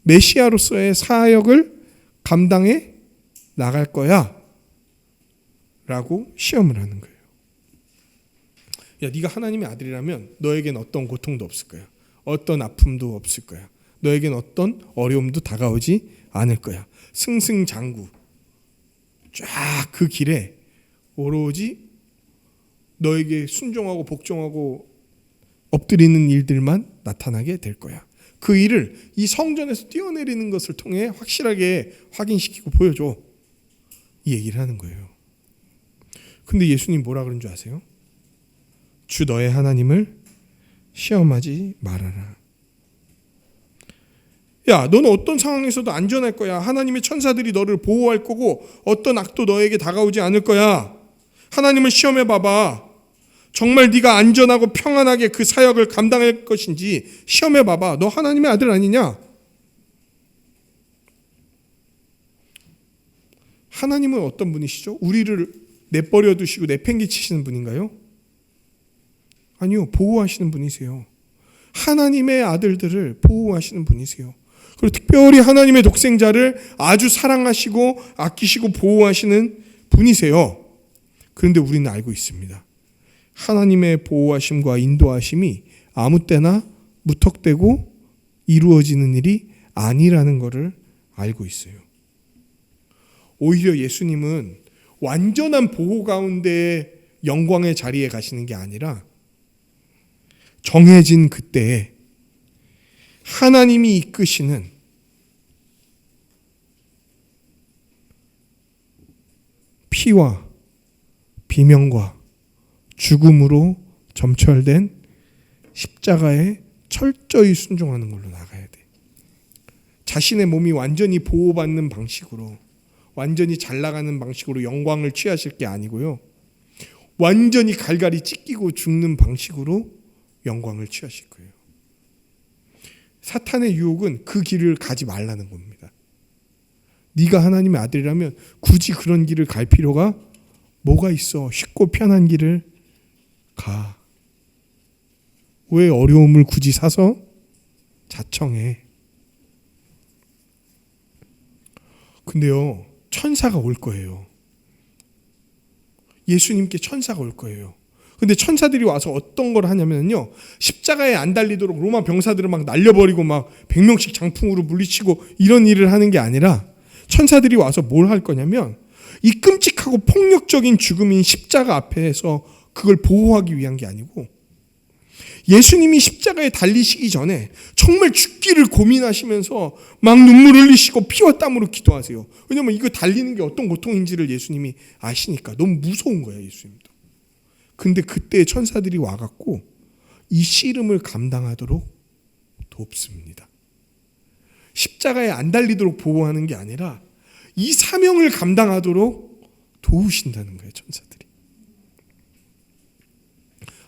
메시아로서의 사역을 감당해 나갈 거야 라고 시험을 하는 거예요. 야, 네가 하나님의 아들이라면 너에겐 어떤 고통도 없을 거야. 어떤 아픔도 없을 거야. 너에겐 어떤 어려움도 다가오지 않을 거야. 승승장구 쫙 그 길에 오로지 너에게 순종하고 복종하고 엎드리는 일들만 나타나게 될 거야. 그 일을 이 성전에서 뛰어내리는 것을 통해 확실하게 확인시키고 보여줘. 이 얘기를 하는 거예요. 근데 예수님 뭐라 그런 줄 아세요? 주 너의 하나님을 시험하지 말아라. 야, 너는 어떤 상황에서도 안전할 거야. 하나님의 천사들이 너를 보호할 거고 어떤 악도 너에게 다가오지 않을 거야. 하나님을 시험해 봐봐. 정말 네가 안전하고 평안하게 그 사역을 감당할 것인지 시험해 봐봐. 너 하나님의 아들 아니냐? 하나님은 어떤 분이시죠? 우리를 내버려 두시고 내팽개치시는 분인가요? 아니요. 보호하시는 분이세요. 하나님의 아들들을 보호하시는 분이세요. 그리고 특별히 하나님의 독생자를 아주 사랑하시고 아끼시고 보호하시는 분이세요. 그런데 우리는 알고 있습니다. 하나님의 보호하심과 인도하심이 아무 때나 무턱대고 이루어지는 일이 아니라는 것을 알고 있어요. 오히려 예수님은 완전한 보호 가운데 영광의 자리에 가시는 게 아니라 정해진 그때에 하나님이 이끄시는 피와 비명과 죽음으로 점철된 십자가에 철저히 순종하는 걸로 나가야 돼. 자신의 몸이 완전히 보호받는 방식으로, 완전히 잘 나가는 방식으로 영광을 취하실 게 아니고요, 완전히 갈갈이 찢기고 죽는 방식으로 영광을 취하실 거예요. 사탄의 유혹은 그 길을 가지 말라는 겁니다. 네가 하나님의 아들이라면 굳이 그런 길을 갈 필요가 뭐가 있어? 쉽고 편한 길을 가. 왜 어려움을 굳이 사서 자청해? 근데요, 천사가 올 거예요. 예수님께 천사가 올 거예요. 근데 천사들이 와서 어떤 걸 하냐면요, 십자가에 안 달리도록 로마 병사들을 막 날려버리고 막 100명씩 장풍으로 물리치고 이런 일을 하는 게 아니라, 천사들이 와서 뭘 할 거냐면 이 끔찍하고 폭력적인 죽음인 십자가 앞에서 그걸 보호하기 위한 게 아니고, 예수님이 십자가에 달리시기 전에 정말 죽기를 고민하시면서 막 눈물 흘리시고 피와 땀으로 기도하세요. 왜냐면 이거 달리는 게 어떤 고통인지를 예수님이 아시니까. 너무 무서운 거예요, 예수님도. 근데 그때 천사들이 와갖고 이 씨름을 감당하도록 돕습니다. 십자가에 안 달리도록 보호하는 게 아니라 이 사명을 감당하도록 도우신다는 거예요, 천사들이.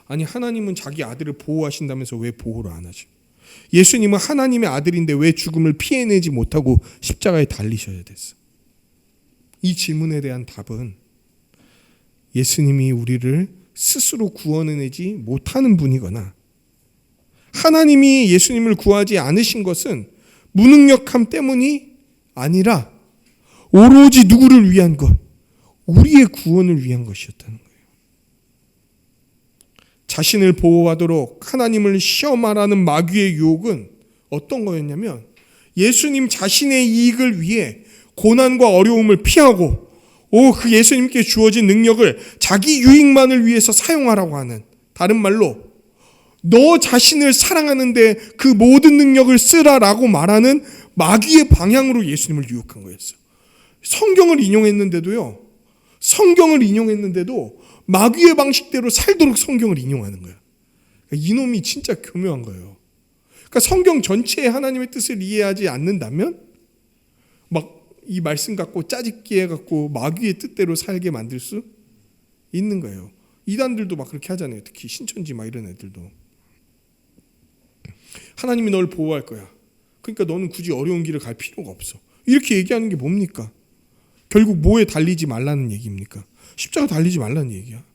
아니, 하나님은 자기 아들을 보호하신다면서 왜 보호를 안 하죠? 예수님은 하나님의 아들인데 왜 죽음을 피해내지 못하고 십자가에 달리셔야 됐어? 이 질문에 대한 답은, 예수님이 우리를 스스로 구원해내지 못하는 분이거나 하나님이 예수님을 구하지 않으신 것은 무능력함 때문이 아니라 오로지 누구를 위한 것? 우리의 구원을 위한 것이었다는 거예요. 자신을 보호하도록 하나님을 시험하라는 마귀의 유혹은 어떤 거였냐면, 예수님 자신의 이익을 위해 고난과 어려움을 피하고 그 예수님께 주어진 능력을 자기 유익만을 위해서 사용하라고 하는, 다른 말로 너 자신을 사랑하는데 그 모든 능력을 쓰라라고 말하는 마귀의 방향으로 예수님을 유혹한 거였어요. 성경을 인용했는데도 마귀의 방식대로 살도록 성경을 인용하는 거야. 이놈이 진짜 교묘한 거예요. 그러니까 성경 전체에 하나님의 뜻을 이해하지 않는다면 막 이 말씀 갖고 짜집기 해갖고 마귀의 뜻대로 살게 만들 수 있는 거예요. 이단들도 막 그렇게 하잖아요. 특히 신천지 막 이런 애들도. 하나님이 널 보호할 거야. 그러니까 너는 굳이 어려운 길을 갈 필요가 없어. 이렇게 얘기하는 게 뭡니까? 결국 뭐에 달리지 말라는 얘기입니까? 십자가 달리지 말라는 얘기야.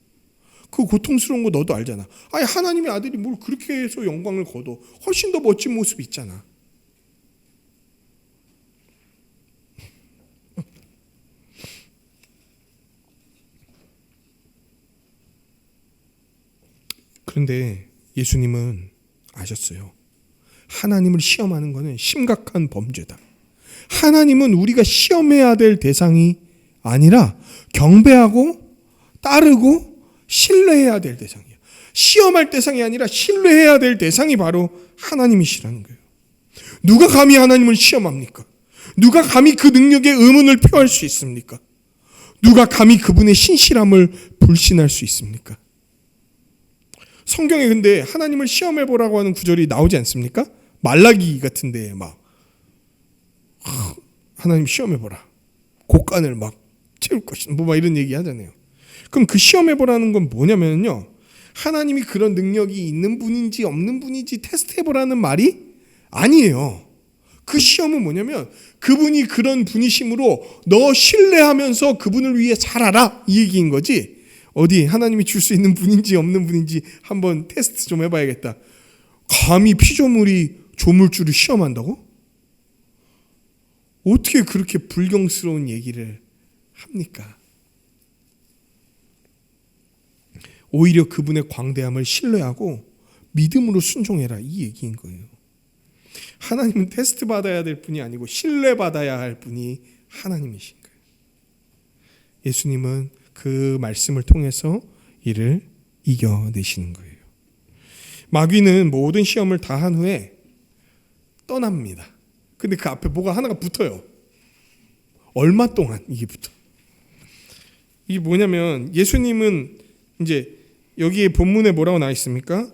그 고통스러운 거 너도 알잖아. 아니, 하나님의 아들이 뭘 그렇게 해서 영광을 거둬. 훨씬 더 멋진 모습이 있잖아. 그런데 예수님은 아셨어요. 하나님을 시험하는 것은 심각한 범죄다. 하나님은 우리가 시험해야 될 대상이 아니라 경배하고 따르고 신뢰해야 될 대상이야. 시험할 대상이 아니라 신뢰해야 될 대상이 바로 하나님이시라는 거예요. 누가 감히 하나님을 시험합니까? 누가 감히 그 능력의 의문을 표할 수 있습니까? 누가 감히 그분의 신실함을 불신할 수 있습니까? 성경에 근데 하나님을 시험해보라고 하는 구절이 나오지 않습니까? 말라기 같은데 막 하나님 시험해보라. 곡간을 막 채울 것이다. 뭐 막 이런 얘기 하잖아요. 그럼 그 시험해보라는 건 뭐냐면요, 하나님이 그런 능력이 있는 분인지 없는 분인지 테스트해보라는 말이 아니에요. 그 시험은 뭐냐면 그분이 그런 분이심으로 너 신뢰하면서 그분을 위해 살아라, 이 얘기인 거지. 어디 하나님이 줄 수 있는 분인지 없는 분인지 한번 테스트 좀 해봐야겠다. 감히 피조물이 조물주를 시험한다고? 어떻게 그렇게 불경스러운 얘기를 합니까? 오히려 그분의 광대함을 신뢰하고 믿음으로 순종해라, 이 얘기인 거예요. 하나님은 테스트 받아야 될 분이 아니고 신뢰받아야 할 분이 하나님이신 거예요. 예수님은 그 말씀을 통해서 이를 이겨내시는 거예요. 마귀는 모든 시험을 다 한 후에 떠납니다. 근데 그 앞에 뭐가 하나가 붙어요. 얼마 동안 이게 붙어. 이게 뭐냐면, 예수님은 이제 여기에 본문에 뭐라고 나와 있습니까?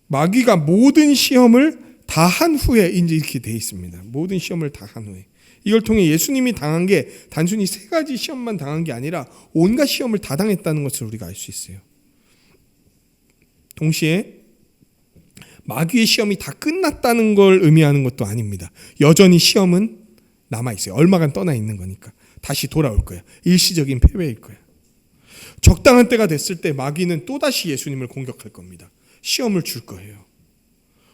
마귀가 모든 시험을 다 한 후에 이제 이렇게 돼 있습니다. 모든 시험을 다 한 후에. 이걸 통해 예수님이 당한 게 단순히 3가지 시험만 당한 게 아니라 온갖 시험을 다 당했다는 것을 우리가 알 수 있어요. 동시에 마귀의 시험이 다 끝났다는 걸 의미하는 것도 아닙니다. 여전히 시험은 남아있어요. 얼마간 떠나 있는 거니까. 다시 돌아올 거야. 일시적인 패배일 거야. 적당한 때가 됐을 때 마귀는 또다시 예수님을 공격할 겁니다. 시험을 줄 거예요.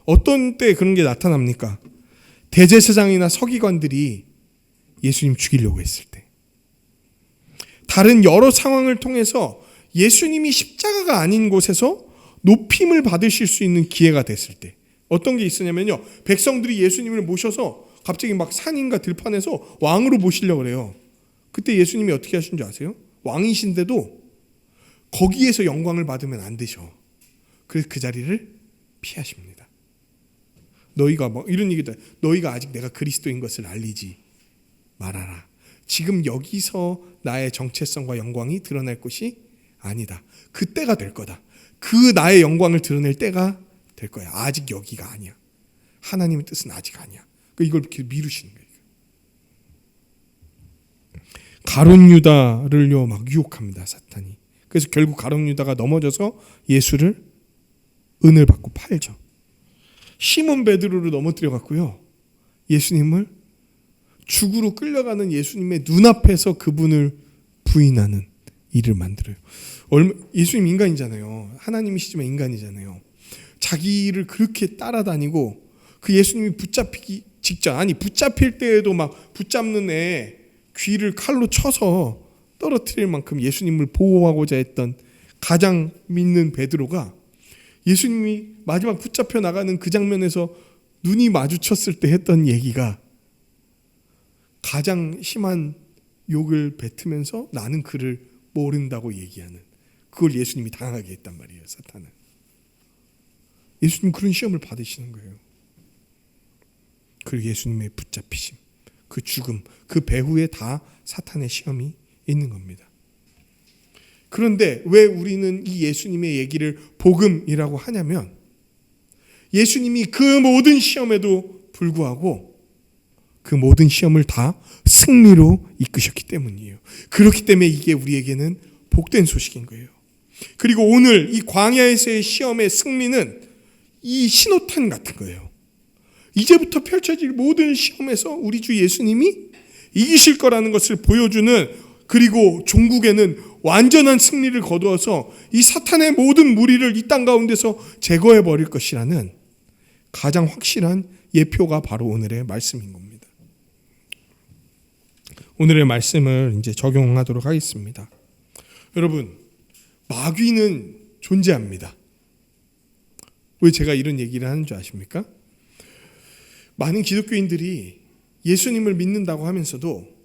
어떤 때 그런 게 나타납니까? 대제사장이나 서기관들이 예수님 죽이려고 했을 때, 다른 여러 상황을 통해서 예수님이 십자가가 아닌 곳에서 높임을 받으실 수 있는 기회가 됐을 때, 어떤 게 있으냐면요, 백성들이 예수님을 모셔서 갑자기 막 산인가 들판에서 왕으로 모시려고 그래요. 그때 예수님이 어떻게 하신 줄 아세요? 왕이신데도 거기에서 영광을 받으면 안 되셔. 그래서 그 자리를 피하십니다. 너희가 뭐 이런 얘기다. 너희가 아직 내가 그리스도인 것을 알리지 말아라. 지금 여기서 나의 정체성과 영광이 드러날 것이 아니다. 그때가 될 거다. 그 나의 영광을 드러낼 때가 될 거야. 아직 여기가 아니야. 하나님의 뜻은 아직 아니야. 이걸 이렇게 미루시는 거예요. 가룟 유다를요 막 유혹합니다, 사탄이. 그래서 결국 가룟 유다가 넘어져서 예수를 은을 받고 팔죠. 시몬 베드로를 넘어뜨려 갖고요, 예수님을 죽으로 끌려가는 예수님의 눈앞에서 그분을 부인하는 일을 만들어요. 예수님 인간이잖아요. 하나님이시지만 인간이잖아요. 자기를 그렇게 따라다니고 그 예수님이 붙잡히기 직전, 아니 붙잡힐 때에도 막 붙잡는 애 귀를 칼로 쳐서 떨어뜨릴 만큼 예수님을 보호하고자 했던 가장 믿는 베드로가 예수님이 마지막 붙잡혀 나가는 그 장면에서 눈이 마주쳤을 때 했던 얘기가 가장 심한 욕을 뱉으면서 나는 그를 모른다고 얘기하는, 그걸 예수님이 당하게 했단 말이에요, 사탄은. 예수님 그런 시험을 받으시는 거예요. 그리고 예수님의 붙잡히심, 그 죽음, 그 배후에 다 사탄의 시험이 있는 겁니다. 그런데 왜 우리는 이 예수님의 얘기를 복음이라고 하냐면, 예수님이 그 모든 시험에도 불구하고 그 모든 시험을 다 승리로 이끄셨기 때문이에요. 그렇기 때문에 이게 우리에게는 복된 소식인 거예요. 그리고 오늘 이 광야에서의 시험의 승리는 이 신호탄 같은 거예요. 이제부터 펼쳐질 모든 시험에서 우리 주 예수님이 이기실 거라는 것을 보여주는, 그리고 종국에는 완전한 승리를 거두어서 이 사탄의 모든 무리를 이 땅 가운데서 제거해 버릴 것이라는 가장 확실한 예표가 바로 오늘의 말씀인 겁니다. 오늘의 말씀을 이제 적용하도록 하겠습니다. 여러분, 마귀는 존재합니다. 왜 제가 이런 얘기를 하는 줄 아십니까? 많은 기독교인들이 예수님을 믿는다고 하면서도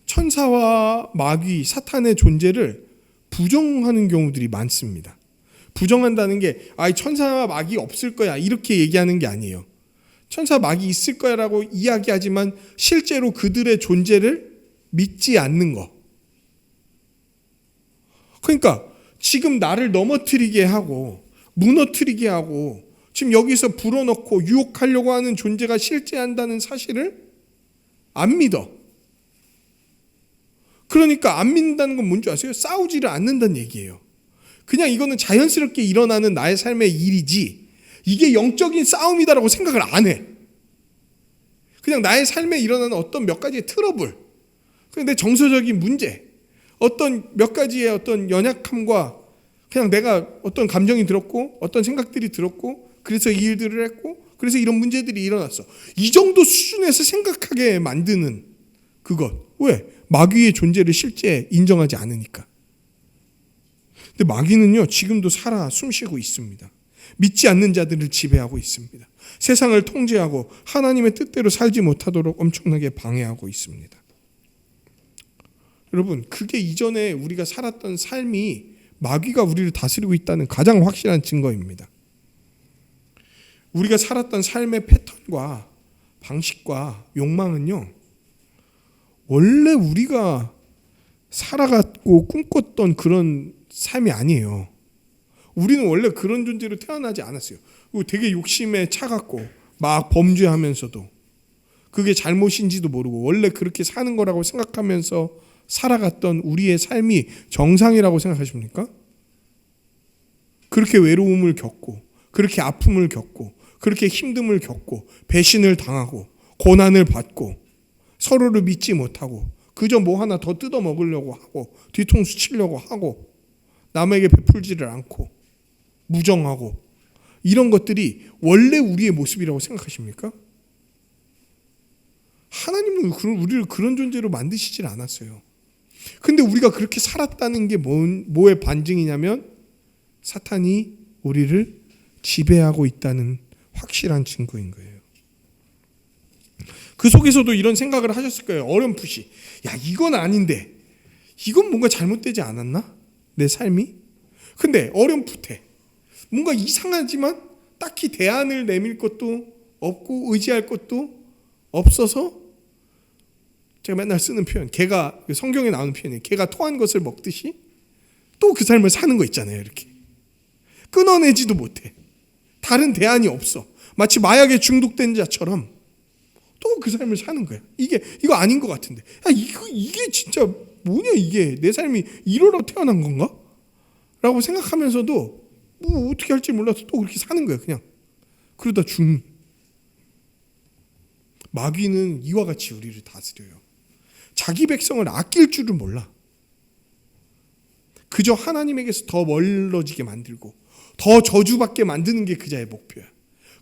천사와 마귀, 사탄의 존재를 부정하는 경우들이 많습니다. 부정한다는 게 천사와 마귀 없을 거야 이렇게 얘기하는 게 아니에요. 천사 마귀 있을 거야라고 이야기하지만 실제로 그들의 존재를 믿지 않는 거. 그러니까 지금 나를 넘어뜨리게 하고 무너뜨리게 하고 지금 여기서 불어넣고 유혹하려고 하는 존재가 실제한다는 사실을 안 믿어. 그러니까 안 믿는다는 건 뭔지 아세요? 싸우지를 않는다는 얘기예요. 그냥 이거는 자연스럽게 일어나는 나의 삶의 일이지 이게 영적인 싸움이다라고 생각을 안 해. 그냥 나의 삶에 일어나는 어떤 몇 가지의 트러블, 내 정서적인 문제, 어떤 몇 가지의 어떤 연약함과 그냥 내가 어떤 감정이 들었고 어떤 생각들이 들었고 그래서 이 일들을 했고 그래서 이런 문제들이 일어났어. 이 정도 수준에서 생각하게 만드는 그것. 왜? 마귀의 존재를 실제 인정하지 않으니까. 근데 마귀는요, 지금도 살아 숨쉬고 있습니다. 믿지 않는 자들을 지배하고 있습니다. 세상을 통제하고 하나님의 뜻대로 살지 못하도록 엄청나게 방해하고 있습니다. 여러분, 그게 이전에 우리가 살았던 삶이 마귀가 우리를 다스리고 있다는 가장 확실한 증거입니다. 우리가 살았던 삶의 패턴과 방식과 욕망은요, 원래 우리가 살아갔고 꿈꿨던 그런 삶이 아니에요. 우리는 원래 그런 존재로 태어나지 않았어요. 되게 욕심에 차갑고 막 범죄하면서도 그게 잘못인지도 모르고 원래 그렇게 사는 거라고 생각하면서 살아갔던 우리의 삶이 정상이라고 생각하십니까? 그렇게 외로움을 겪고 그렇게 아픔을 겪고 그렇게 힘듦을 겪고 배신을 당하고 고난을 받고 서로를 믿지 못하고 그저 뭐 하나 더 뜯어 먹으려고 하고 뒤통수 치려고 하고 남에게 베풀지를 않고 무정하고 이런 것들이 원래 우리의 모습이라고 생각하십니까? 하나님은 우리를 그런 존재로 만드시질 않았어요. 근데 우리가 그렇게 살았다는 게 뭐의 반증이냐면 사탄이 우리를 지배하고 있다는 확실한 증거인 거예요. 그 속에서도 이런 생각을 하셨을 거예요. 어렴풋이. 야, 이건 아닌데. 이건 뭔가 잘못되지 않았나? 내 삶이? 근데 어렴풋해. 뭔가 이상하지만 딱히 대안을 내밀 것도 없고 의지할 것도 없어서 제가 맨날 쓰는 표현, 개가 성경에 나오는 표현이에요. 개가 토한 것을 먹듯이 또 그 삶을 사는 거 있잖아요. 이렇게 끊어내지도 못해. 다른 대안이 없어. 마치 마약에 중독된 자처럼 또 그 삶을 사는 거야. 이거 아닌 것 같은데. 야, 이게 진짜 뭐냐 이게 내 삶이 이러라고 태어난 건가? 라고 생각하면서도 뭐 어떻게 할지 몰라서 또 그렇게 사는 거야 그냥. 그러다 마귀는 이와 같이 우리를 다스려요. 자기 백성을 아낄 줄을 몰라. 그저 하나님에게서 더 멀어지게 만들고 더 저주받게 만드는 게 그자의 목표야.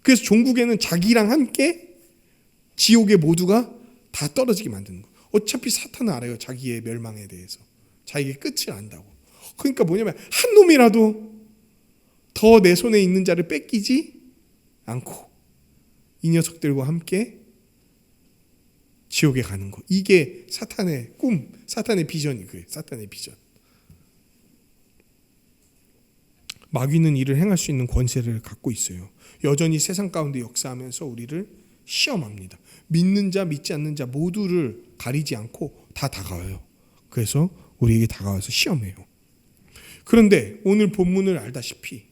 그래서 종국에는 자기랑 함께 지옥에 모두가 다 떨어지게 만드는 거야. 어차피 사탄은 알아요. 자기의 멸망에 대해서. 자기의 끝을 안다고. 그러니까 뭐냐면 한 놈이라도 더 내 손에 있는 자를 뺏기지 않고 이 녀석들과 함께 지옥에 가는 거. 이게 사탄의 꿈, 사탄의 비전이 그예요. 사탄의 비전. 마귀는 이를 행할 수 있는 권세를 갖고 있어요. 여전히 세상 가운데 역사하면서 우리를 시험합니다. 믿는 자, 믿지 않는 자 모두를 가리지 않고 다 다가와요. 그래서 우리에게 다가와서 시험해요. 그런데 오늘 본문을 알다시피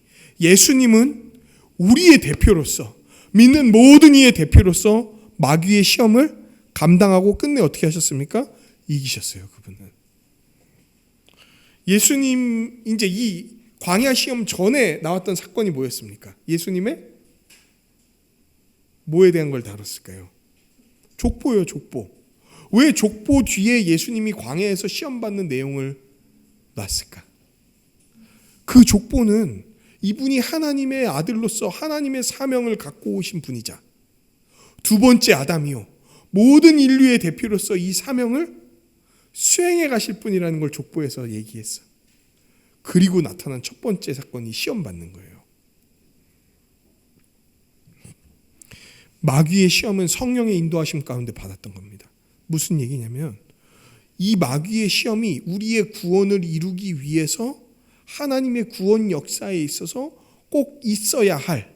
예수님은 우리의 대표로서, 믿는 모든 이의 대표로서 마귀의 시험을 감당하고 끝내 어떻게 하셨습니까? 이기셨어요. 그분은. 예수님 이제 이 광야 시험 전에 나왔던 사건이 뭐였습니까? 예수님의 뭐에 대한 걸 다뤘을까요? 족보요, 족보. 왜 족보 뒤에 예수님이 광야에서 시험받는 내용을 놨을까? 그 족보는 이분이 하나님의 아들로서 하나님의 사명을 갖고 오신 분이자 두 번째 아담이요, 모든 인류의 대표로서 이 사명을 수행해 가실 분이라는 걸 족보에서 얘기했어. 그리고 나타난 첫 번째 사건이 시험받는 거예요. 마귀의 시험은 성령의 인도하심 가운데 받았던 겁니다. 무슨 얘기냐면 이 마귀의 시험이 우리의 구원을 이루기 위해서 하나님의 구원 역사에 있어서 꼭 있어야 할,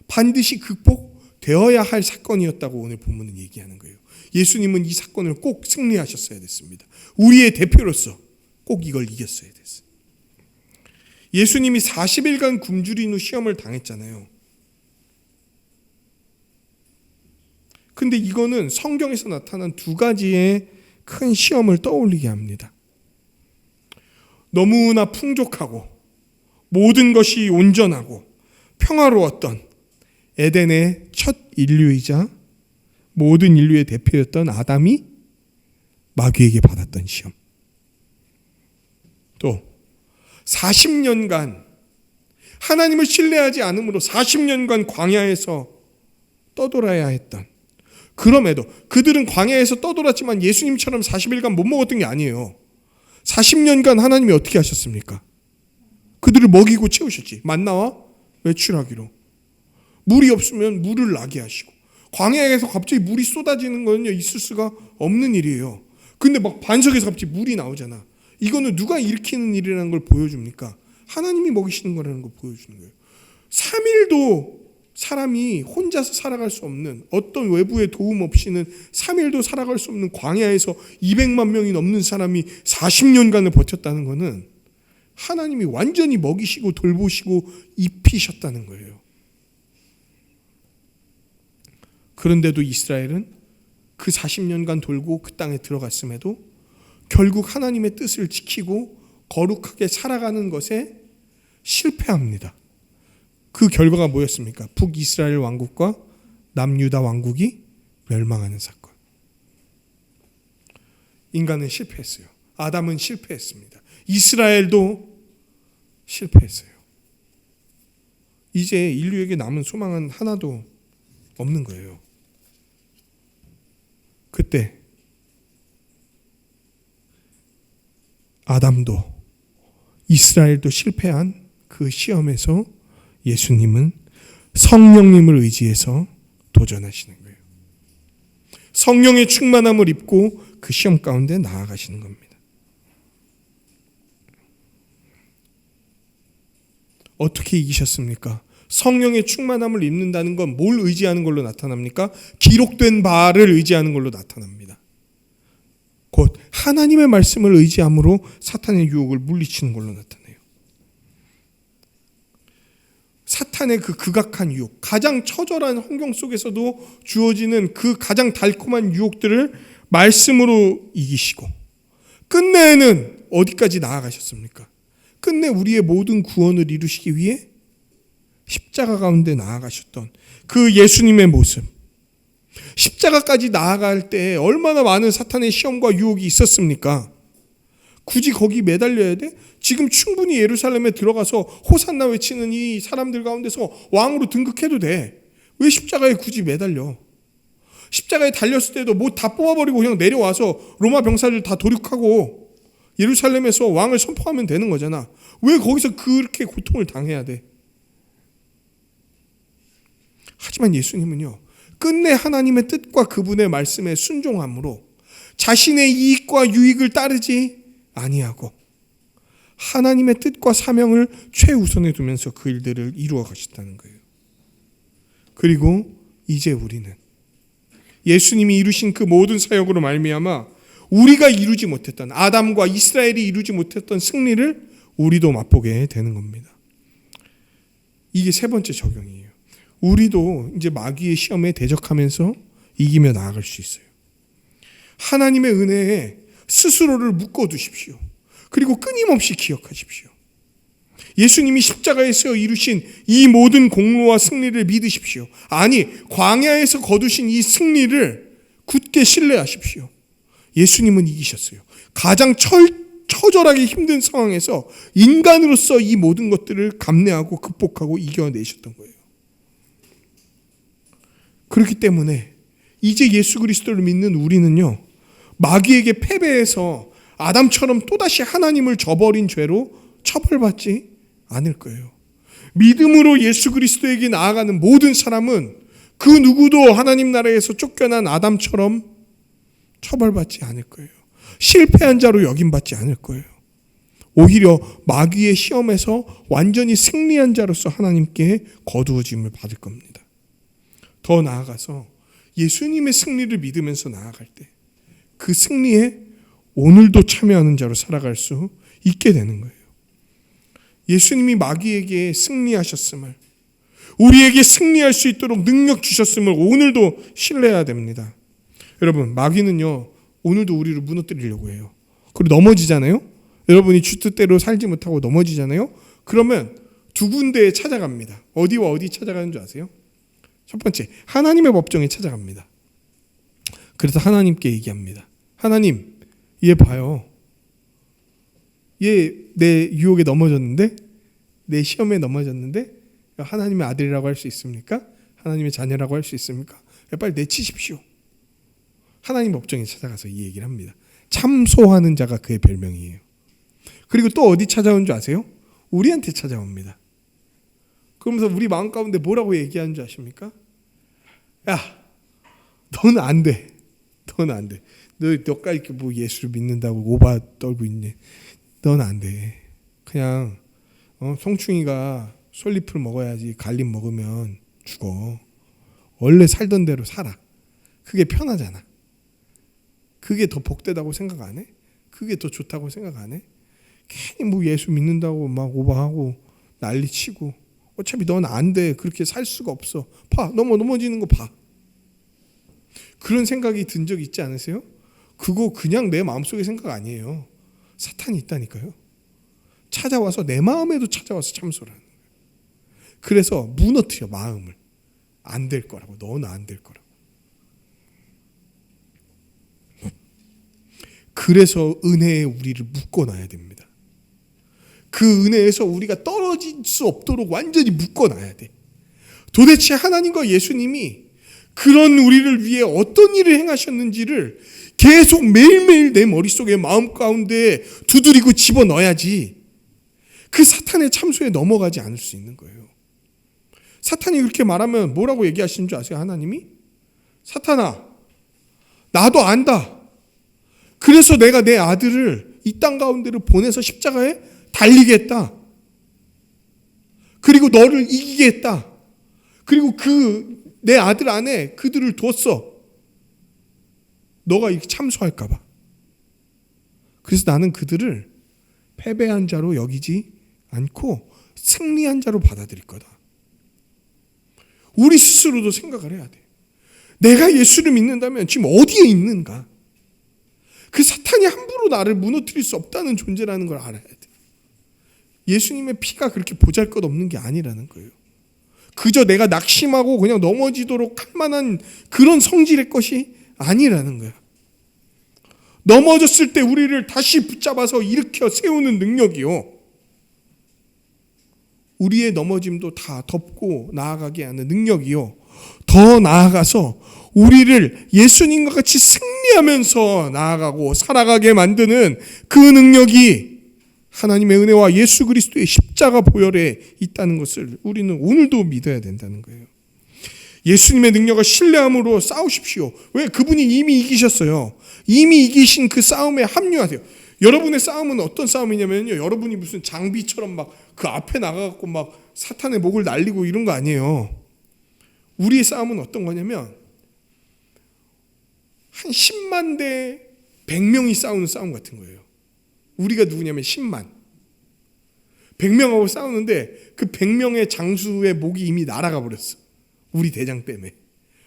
반드시 극복되어야 할 사건이었다고 오늘 본문은 얘기하는 거예요. 예수님은 이 사건을 꼭 승리하셨어야 됐습니다. 우리의 대표로서 꼭 이걸 이겼어야 됐어요. 예수님이 40일간 굶주린 후 시험을 당했잖아요. 근데 이거는 성경에서 나타난 두 가지의 큰 시험을 떠올리게 합니다. 너무나 풍족하고 모든 것이 온전하고 평화로웠던 에덴의 첫 인류이자 모든 인류의 대표였던 아담이 마귀에게 받았던 시험. 또 40년간 하나님을 신뢰하지 않으므로 40년간 광야에서 떠돌아야 했던, 그럼에도 그들은 광야에서 떠돌았지만 예수님처럼 40일간 못 먹었던 게 아니에요. 40년간 하나님이 어떻게 하셨습니까? 그들을 먹이고 채우셨지. 만나와 외출하기로. 물이 없으면 물을 나게 하시고, 광야에서 갑자기 물이 쏟아지는 거는요, 있을 수가 없는 일이에요. 근데 막 반석에서 갑자기 물이 나오잖아. 이거는 누가 일으키는 일이라는 걸 보여줍니까? 하나님이 먹이시는 거라는 걸 보여주는 거예요. 3일도 사람이 혼자서 살아갈 수 없는, 어떤 외부의 도움 없이는 3일도 살아갈 수 없는 광야에서 200만 명이 넘는 사람이 40년간을 버텼다는 것은 하나님이 완전히 먹이시고 돌보시고 입히셨다는 거예요. 그런데도 이스라엘은 그 40년간 돌고 그 땅에 들어갔음에도 결국 하나님의 뜻을 지키고 거룩하게 살아가는 것에 실패합니다. 그 결과가 뭐였습니까? 북이스라엘 왕국과 남유다 왕국이 멸망하는 사건. 인간은 실패했어요. 아담은 실패했습니다. 이스라엘도 실패했어요. 이제 인류에게 남은 소망은 하나도 없는 거예요. 그때 아담도 이스라엘도 실패한 그 시험에서 예수님은 성령님을 의지해서 도전하시는 거예요. 성령의 충만함을 입고 그 시험 가운데 나아가시는 겁니다. 어떻게 이기셨습니까? 성령의 충만함을 입는다는 건 뭘 의지하는 걸로 나타납니까? 기록된 바를 의지하는 걸로 나타납니다. 곧 하나님의 말씀을 의지함으로 사탄의 유혹을 물리치는 걸로 나타나요. 사탄의 그 극악한 유혹, 가장 처절한 환경 속에서도 주어지는 그 가장 달콤한 유혹들을 말씀으로 이기시고 끝내는 어디까지 나아가셨습니까? 끝내 우리의 모든 구원을 이루시기 위해 십자가 가운데 나아가셨던 그 예수님의 모습, 십자가까지 나아갈 때 얼마나 많은 사탄의 시험과 유혹이 있었습니까? 굳이 거기 매달려야 돼? 지금 충분히 예루살렘에 들어가서 호산나 외치는 이 사람들 가운데서 왕으로 등극해도 돼. 왜 십자가에 굳이 매달려? 십자가에 달렸을 때도 뭐 다 뽑아버리고 그냥 내려와서 로마 병사들 다 도륙하고 예루살렘에서 왕을 선포하면 되는 거잖아. 왜 거기서 그렇게 고통을 당해야 돼? 하지만 예수님은요, 끝내 하나님의 뜻과 그분의 말씀에 순종함으로 자신의 이익과 유익을 따르지 아니하고 하나님의 뜻과 사명을 최우선에 두면서 그 일들을 이루어 가셨다는 거예요. 그리고 이제 우리는 예수님이 이루신 그 모든 사역으로 말미암아 우리가 이루지 못했던, 아담과 이스라엘이 이루지 못했던 승리를 우리도 맛보게 되는 겁니다. 이게 세 번째 적용이에요. 우리도 이제 마귀의 시험에 대적하면서 이기며 나아갈 수 있어요. 하나님의 은혜에 스스로를 묶어두십시오. 그리고 끊임없이 기억하십시오. 예수님이 십자가에서 이루신 이 모든 공로와 승리를 믿으십시오. 아니, 광야에서 거두신 이 승리를 굳게 신뢰하십시오. 예수님은 이기셨어요. 가장 처절하게 힘든 상황에서 인간으로서 이 모든 것들을 감내하고 극복하고 이겨내셨던 거예요. 그렇기 때문에 이제 예수 그리스도를 믿는 우리는요, 마귀에게 패배해서 아담처럼 또다시 하나님을 저버린 죄로 처벌받지 않을 거예요. 믿음으로 예수 그리스도에게 나아가는 모든 사람은 그 누구도 하나님 나라에서 쫓겨난 아담처럼 처벌받지 않을 거예요. 실패한 자로 여김받지 않을 거예요. 오히려 마귀의 시험에서 완전히 승리한 자로서 하나님께 거두어짐을 받을 겁니다. 더 나아가서 예수님의 승리를 믿으면서 나아갈 때 그 승리에 오늘도 참여하는 자로 살아갈 수 있게 되는 거예요. 예수님이 마귀에게 승리하셨음을, 우리에게 승리할 수 있도록 능력 주셨음을 오늘도 신뢰해야 됩니다. 여러분, 마귀는요, 오늘도 우리를 무너뜨리려고 해요. 그리고 넘어지잖아요. 여러분이 주 뜻대로 살지 못하고 넘어지잖아요. 그러면 두 군데에 찾아갑니다. 어디와 어디 찾아가는 줄 아세요? 첫 번째, 하나님의 법정에 찾아갑니다. 그래서 하나님께 얘기합니다. 하나님, 얘 봐요. 얘 내 유혹에 넘어졌는데, 내 시험에 넘어졌는데 하나님의 아들이라고 할 수 있습니까? 하나님의 자녀라고 할 수 있습니까? 빨리 내치십시오. 하나님 법정에 찾아가서 이 얘기를 합니다. 참소하는 자가 그의 별명이에요. 그리고 또 어디 찾아온 줄 아세요? 우리한테 찾아옵니다. 그러면서 우리 마음 가운데 뭐라고 얘기하는 줄 아십니까? 야, 너는 안 돼. 너는 안 돼. 너가 이렇게 뭐 예수를 믿는다고 오바 떨고 있네. 너는 안 돼. 그냥 송충이가 솔잎을 먹어야지 갈잎 먹으면 죽어. 원래 살던 대로 살아. 그게 편하잖아. 그게 더 복되다고 생각 안 해? 그게 더 좋다고 생각 안 해? 괜히 뭐 예수 믿는다고 막 오바하고 난리치고 어차피 넌 안 돼. 그렇게 살 수가 없어. 봐. 넘어지는 거 봐. 그런 생각이 든 적 있지 않으세요? 그거 그냥 내 마음속의 생각 아니에요. 사탄이 있다니까요. 찾아와서 내 마음에도 찾아와서 참소를 하는 거예요. 그래서 무너뜨려 마음을. 안 될 거라고. 너는 안 될 거라고. 그래서 은혜에 우리를 묶어놔야 됩니다. 그 은혜에서 우리가 떨어질 수 없도록 완전히 묶어놔야 돼. 도대체 하나님과 예수님이 그런 우리를 위해 어떤 일을 행하셨는지를 계속 매일매일 내 머릿속에 마음 가운데 두드리고 집어넣어야지 그 사탄의 참소에 넘어가지 않을 수 있는 거예요. 사탄이 그렇게 말하면 뭐라고 얘기하시는 줄 아세요? 하나님이? 사탄아, 나도 안다. 그래서 내가 내 아들을 이 땅 가운데로 보내서 십자가에 달리겠다. 그리고 너를 이기겠다. 그리고 그 내 아들 안에 그들을 뒀어. 너가 이렇게 참소할까 봐. 그래서 나는 그들을 패배한 자로 여기지 않고 승리한 자로 받아들일 거다. 우리 스스로도 생각을 해야 돼. 내가 예수를 믿는다면 지금 어디에 있는가? 그 사탄이 함부로 나를 무너뜨릴 수 없다는 존재라는 걸 알아야 돼. 예수님의 피가 그렇게 보잘것없는 게 아니라는 거예요. 그저 내가 낙심하고 그냥 넘어지도록 할 만한 그런 성질의 것이 아니라는 거야. 넘어졌을 때 우리를 다시 붙잡아서 일으켜 세우는 능력이요. 우리의 넘어짐도 다 덮고 나아가게 하는 능력이요. 더 나아가서 우리를 예수님과 같이 승리하면서 나아가고 살아가게 만드는 그 능력이 하나님의 은혜와 예수 그리스도의 십자가 보혈에 있다는 것을 우리는 오늘도 믿어야 된다는 거예요. 예수님의 능력을 신뢰함으로 싸우십시오. 왜? 그분이 이미 이기셨어요. 이미 이기신 그 싸움에 합류하세요. 여러분의 싸움은 어떤 싸움이냐면요, 여러분이 무슨 장비처럼 막 그 앞에 나가갖고 막 사탄의 목을 날리고 이런 거 아니에요. 우리의 싸움은 어떤 거냐면 한 10만 대 100명이 싸우는 싸움 같은 거예요. 우리가 누구냐면 10만. 100명하고 싸우는데 그 100명의 장수의 목이 이미 날아가 버렸어. 우리 대장 때문에.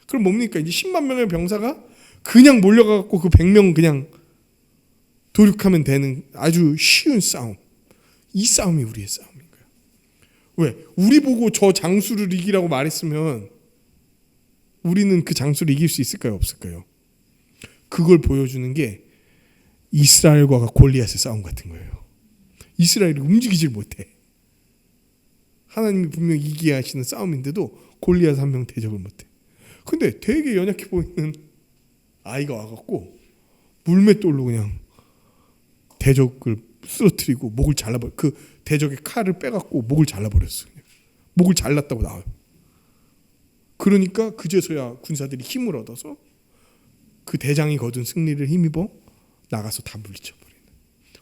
그럼 뭡니까? 이제 10만 명의 병사가 그냥 몰려가갖고 그 100명 그냥 도륙하면 되는 아주 쉬운 싸움. 이 싸움이 우리의 싸움인 거예요. 왜? 우리 보고 저 장수를 이기라고 말했으면 우리는 그 장수를 이길 수 있을까요? 없을까요? 그걸 보여주는 게 이스라엘과 골리앗의 싸움 같은 거예요. 이스라엘이 움직이질 못해. 하나님이 분명히 이기게 하시는 싸움인데도 골리앗 한 명 대적을 못해. 근데 되게 연약해 보이는 아이가 와갖고 물맷돌로 그냥 대적을 쓰러뜨리고 목을 잘라버려. 그 대적의 칼을 빼갖고 목을 잘라버렸어. 목을 잘랐다고 나와요. 그러니까 그제서야 군사들이 힘을 얻어서 그 대장이 거둔 승리를 힘입어 나가서 다 물리쳐버리는.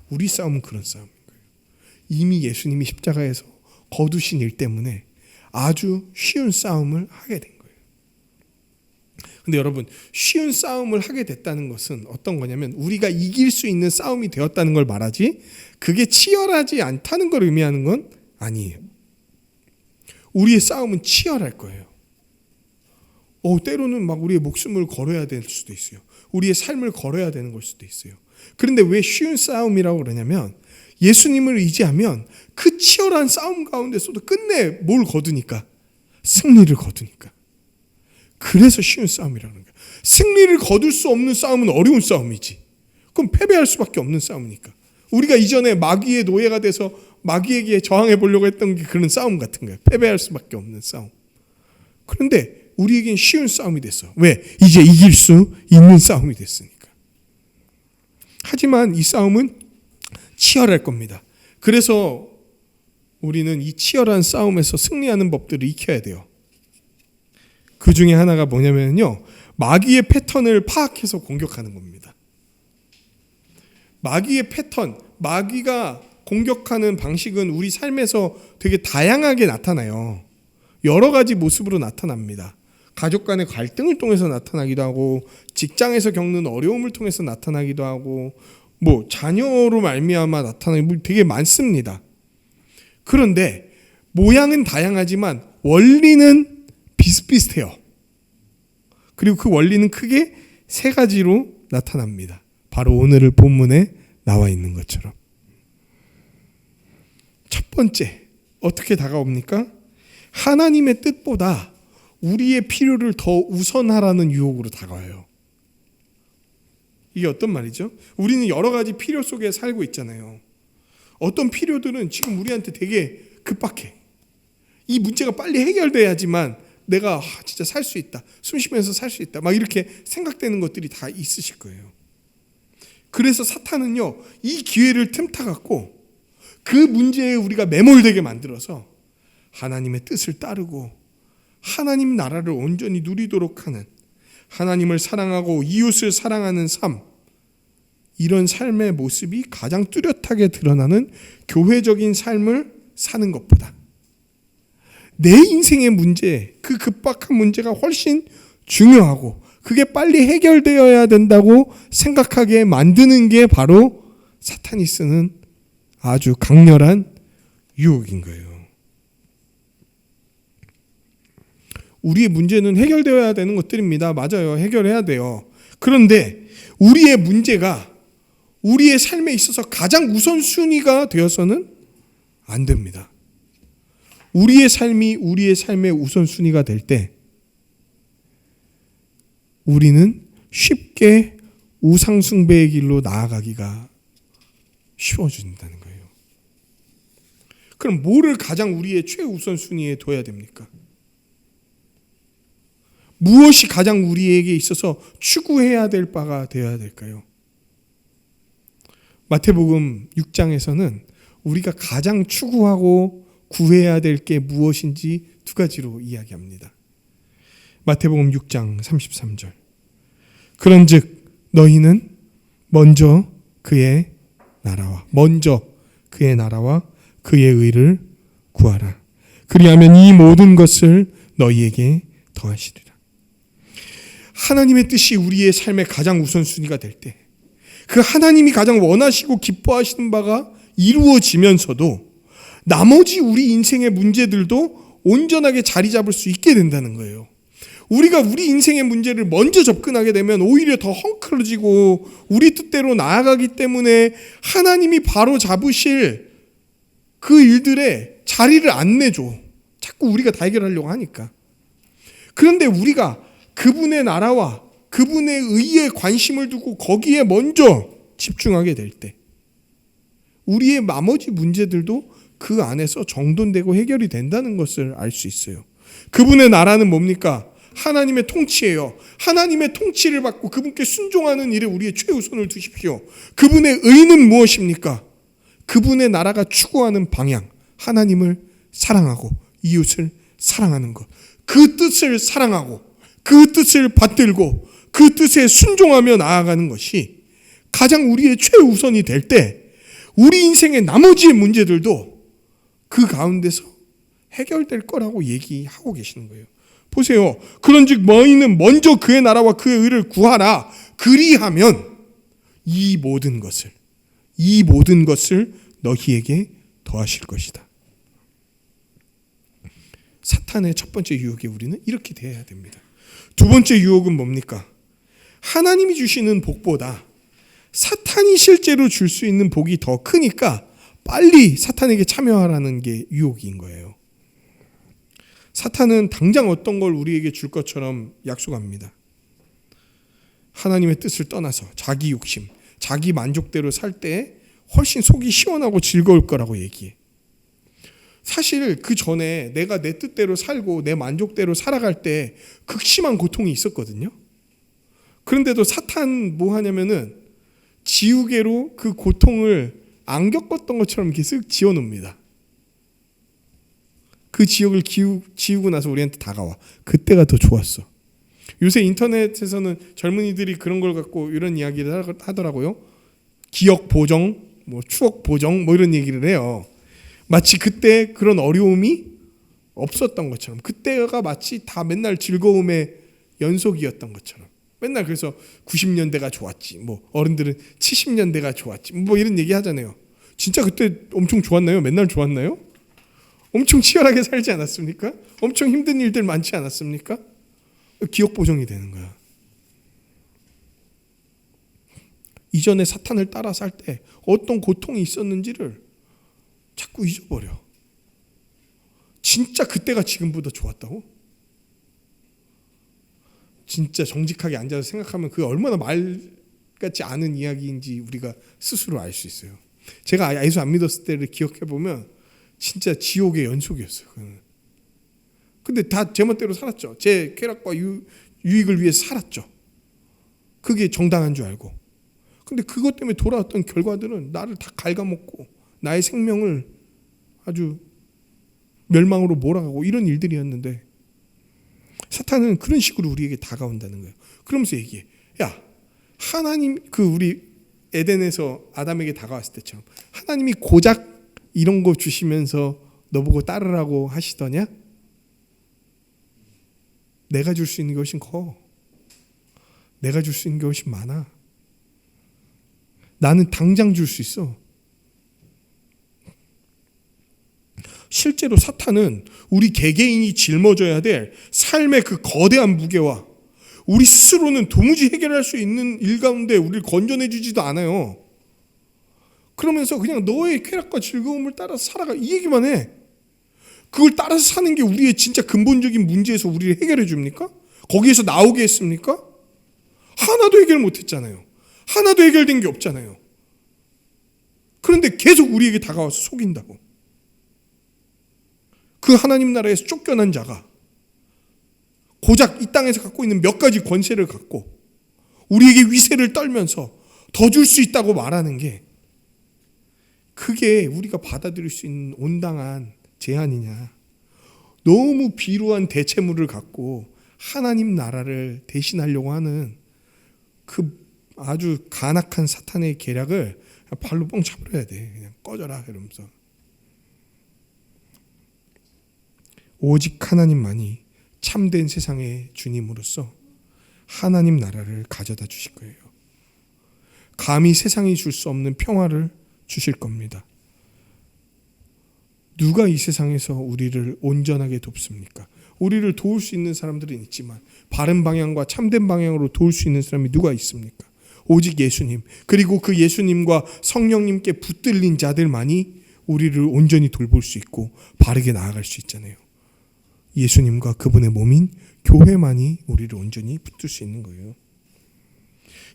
우리 싸움은 그런 싸움인 거예요. 이미 예수님이 십자가에서 거두신 일 때문에 아주 쉬운 싸움을 하게 된 거예요. 근데 여러분, 쉬운 싸움을 하게 됐다는 것은 어떤 거냐면 우리가 이길 수 있는 싸움이 되었다는 걸 말하지 그게 치열하지 않다는 걸 의미하는 건 아니에요. 우리의 싸움은 치열할 거예요. 때로는 막 우리의 목숨을 걸어야 될 수도 있어요. 우리의 삶을 걸어야 되는 걸 수도 있어요. 그런데 왜 쉬운 싸움이라고 그러냐면 예수님을 의지하면 그 치열한 싸움 가운데서도 끝내 뭘 거두니까? 승리를 거두니까. 그래서 쉬운 싸움이라는 거예요. 승리를 거둘 수 없는 싸움은 어려운 싸움이지. 그럼 패배할 수밖에 없는 싸움이니까. 우리가 이전에 마귀의 노예가 돼서 마귀에게 저항해 보려고 했던 게 그런 싸움 같은 거예요. 패배할 수밖에 없는 싸움. 그런데 우리에겐 쉬운 싸움이 됐어. 왜? 이제 이길 수 있는 싸움이 됐으니까. 하지만 이 싸움은 치열할 겁니다. 그래서 우리는 이 치열한 싸움에서 승리하는 법들을 익혀야 돼요. 그 중에 하나가 뭐냐면요, 마귀의 패턴을 파악해서 공격하는 겁니다. 마귀의 패턴, 마귀가 공격하는 방식은 우리 삶에서 되게 다양하게 나타나요. 여러 가지 모습으로 나타납니다. 가족 간의 갈등을 통해서 나타나기도 하고, 직장에서 겪는 어려움을 통해서 나타나기도 하고, 자녀로 말미암아 나타나기 되게 많습니다. 그런데 모양은 다양하지만 원리는 비슷비슷해요. 그리고 그 원리는 크게 세 가지로 나타납니다. 바로 오늘 본문에 나와 있는 것처럼. 첫 번째, 어떻게 다가옵니까? 하나님의 뜻보다 우리의 필요를 더 우선하라는 유혹으로 다가와요. 이게 어떤 말이죠? 우리는 여러 가지 필요 속에 살고 있잖아요. 어떤 필요들은 지금 우리한테 되게 급박해. 이 문제가 빨리 해결돼야지만 내가 진짜 살 수 있다. 숨 쉬면서 살 수 있다. 막 이렇게 생각되는 것들이 다 있으실 거예요. 그래서 사탄은요, 이 기회를 틈타 갖고 그 문제에 우리가 매몰되게 만들어서 하나님의 뜻을 따르고 하나님 나라를 온전히 누리도록 하는, 하나님을 사랑하고 이웃을 사랑하는 삶, 이런 삶의 모습이 가장 뚜렷하게 드러나는 교회적인 삶을 사는 것보다 내 인생의 문제, 그 급박한 문제가 훨씬 중요하고 그게 빨리 해결되어야 된다고 생각하게 만드는 게 바로 사탄이 쓰는 아주 강렬한 유혹인 거예요. 우리의 문제는 해결되어야 되는 것들입니다. 맞아요. 해결해야 돼요. 그런데 우리의 문제가 우리의 삶에 있어서 가장 우선순위가 되어서는 안 됩니다. 우리의 삶이 우리의 삶의 우선순위가 될 때 우리는 쉽게 우상숭배의 길로 나아가기가 쉬워진다는 거예요. 그럼 뭐를 가장 우리의 최우선순위에 둬야 됩니까? 무엇이 가장 우리에게 있어서 추구해야 될 바가 되어야 될까요? 마태복음 6장에서는 우리가 가장 추구하고 구해야 될 게 무엇인지 두 가지로 이야기합니다. 마태복음 6장 33절. 그런즉 너희는 먼저 그의 나라와 그의 의를 구하라. 그리하면 이 모든 것을 너희에게 더하시리라. 하나님의 뜻이 우리의 삶의 가장 우선순위가 될 때, 그 하나님이 가장 원하시고 기뻐하시는 바가 이루어지면서도 나머지 우리 인생의 문제들도 온전하게 자리 잡을 수 있게 된다는 거예요. 우리가 우리 인생의 문제를 먼저 접근하게 되면 오히려 더 헝클어지고 우리 뜻대로 나아가기 때문에 하나님이 바로 잡으실 그 일들에 자리를 안 내줘. 자꾸 우리가 다 해결하려고 하니까. 그런데 우리가 그분의 나라와 그분의 의에 관심을 두고 거기에 먼저 집중하게 될 때 우리의 나머지 문제들도 그 안에서 정돈되고 해결이 된다는 것을 알 수 있어요. 그분의 나라는 뭡니까? 하나님의 통치예요. 하나님의 통치를 받고 그분께 순종하는 일에 우리의 최우선을 두십시오. 그분의 의는 무엇입니까? 그분의 나라가 추구하는 방향, 하나님을 사랑하고 이웃을 사랑하는 것, 그 뜻을 사랑하고 그 뜻을 받들고 그 뜻에 순종하며 나아가는 것이 가장 우리의 최우선이 될 때 우리 인생의 나머지의 문제들도 그 가운데서 해결될 거라고 얘기하고 계시는 거예요. 보세요. 그런즉 너희는 먼저 그의 나라와 그의 의를 구하라. 그리하면 이 모든 것을 너희에게 더하실 것이다. 사탄의 첫 번째 유혹에 우리는 이렇게 대해야 됩니다. 두 번째 유혹은 뭡니까? 하나님이 주시는 복보다 사탄이 실제로 줄 수 있는 복이 더 크니까 빨리 사탄에게 참여하라는 게 유혹인 거예요. 사탄은 당장 어떤 걸 우리에게 줄 것처럼 약속합니다. 하나님의 뜻을 떠나서 자기 욕심, 자기 만족대로 살 때 훨씬 속이 시원하고 즐거울 거라고 얘기해. 사실 그 전에 내가 내 뜻대로 살고 내 만족대로 살아갈 때 극심한 고통이 있었거든요. 그런데도 사탄 뭐 하냐면은 지우개로 그 고통을 안 겪었던 것처럼 계속 지워놓습니다. 그 지옥을 지우고 나서 우리한테 다가와. 그때가 더 좋았어. 요새 인터넷에서는 젊은이들이 그런 걸 갖고 이런 이야기를 하더라고요. 기억 보정, 추억 보정 이런 얘기를 해요. 마치 그때 그런 어려움이 없었던 것처럼, 그때가 마치 다 맨날 즐거움의 연속이었던 것처럼. 맨날 그래서 90년대가 좋았지, 어른들은 70년대가 좋았지, 이런 얘기 하잖아요. 진짜 그때 엄청 좋았나요? 맨날 좋았나요? 엄청 치열하게 살지 않았습니까? 엄청 힘든 일들 많지 않았습니까? 기억 보정이 되는 거야. 이전에 사탄을 따라 살 때 어떤 고통이 있었는지를 자꾸 잊어버려. 진짜 그때가 지금보다 좋았다고? 진짜 정직하게 앉아서 생각하면 그게 얼마나 말 같지 않은 이야기인지 우리가 스스로 알 수 있어요. 제가 예수 안 믿었을 때를 기억해보면 진짜 지옥의 연속이었어요. 근데 다 제 멋대로 살았죠. 제 쾌락과 유익을 위해서 살았죠. 그게 정당한 줄 알고. 근데 그것 때문에 돌아왔던 결과들은 나를 다 갉아먹고 나의 생명을 아주 멸망으로 몰아가고 이런 일들이었는데, 사탄은 그런 식으로 우리에게 다가온다는 거예요. 그러면서 얘기해. 야, 하나님, 우리 에덴에서 아담에게 다가왔을 때처럼 하나님이 고작 이런 거 주시면서 너보고 따르라고 하시더냐? 내가 줄 수 있는 게 훨씬 커. 내가 줄 수 있는 게 훨씬 많아. 나는 당장 줄 수 있어. 실제로 사탄은 우리 개개인이 짊어져야 될 삶의 그 거대한 무게와 우리 스스로는 도무지 해결할 수 있는 일 가운데 우리를 건져내 주지도 않아요. 그러면서 그냥 너의 쾌락과 즐거움을 따라서 살아가, 이 얘기만 해. 그걸 따라서 사는 게 우리의 진짜 근본적인 문제에서 우리를 해결해 줍니까? 거기에서 나오게 했습니까? 하나도 해결 못했잖아요. 하나도 해결된 게 없잖아요. 그런데 계속 우리에게 다가와서 속인다고. 그 하나님 나라에서 쫓겨난 자가 고작 이 땅에서 갖고 있는 몇 가지 권세를 갖고 우리에게 위세를 떨면서 더 줄 수 있다고 말하는 게, 그게 우리가 받아들일 수 있는 온당한 제안이냐? 너무 비루한 대체물을 갖고 하나님 나라를 대신하려고 하는 그 아주 간악한 사탄의 계략을 발로 뻥 차버려야 돼. 그냥 꺼져라 이러면서. 오직 하나님만이 참된 세상의 주님으로서 하나님 나라를 가져다 주실 거예요. 감히 세상이 줄 수 없는 평화를 주실 겁니다. 누가 이 세상에서 우리를 온전하게 돕습니까? 우리를 도울 수 있는 사람들은 있지만 바른 방향과 참된 방향으로 도울 수 있는 사람이 누가 있습니까? 오직 예수님, 그리고 그 예수님과 성령님께 붙들린 자들만이 우리를 온전히 돌볼 수 있고 바르게 나아갈 수 있잖아요. 예수님과 그분의 몸인 교회만이 우리를 온전히 붙들 수 있는 거예요.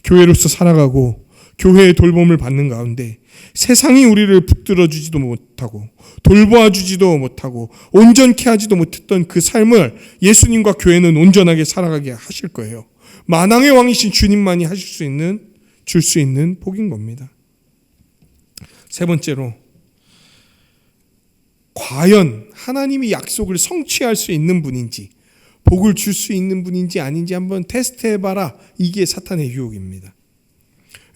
교회로서 살아가고 교회의 돌봄을 받는 가운데 세상이 우리를 붙들어주지도 못하고 돌보아주지도 못하고 온전케 하지도 못했던 그 삶을 예수님과 교회는 온전하게 살아가게 하실 거예요. 만왕의 왕이신 주님만이 하실 수 있는, 줄 수 있는 복인 겁니다. 세 번째로, 과연 하나님이 약속을 성취할 수 있는 분인지, 복을 줄 수 있는 분인지 아닌지 한번 테스트해봐라. 이게 사탄의 유혹입니다.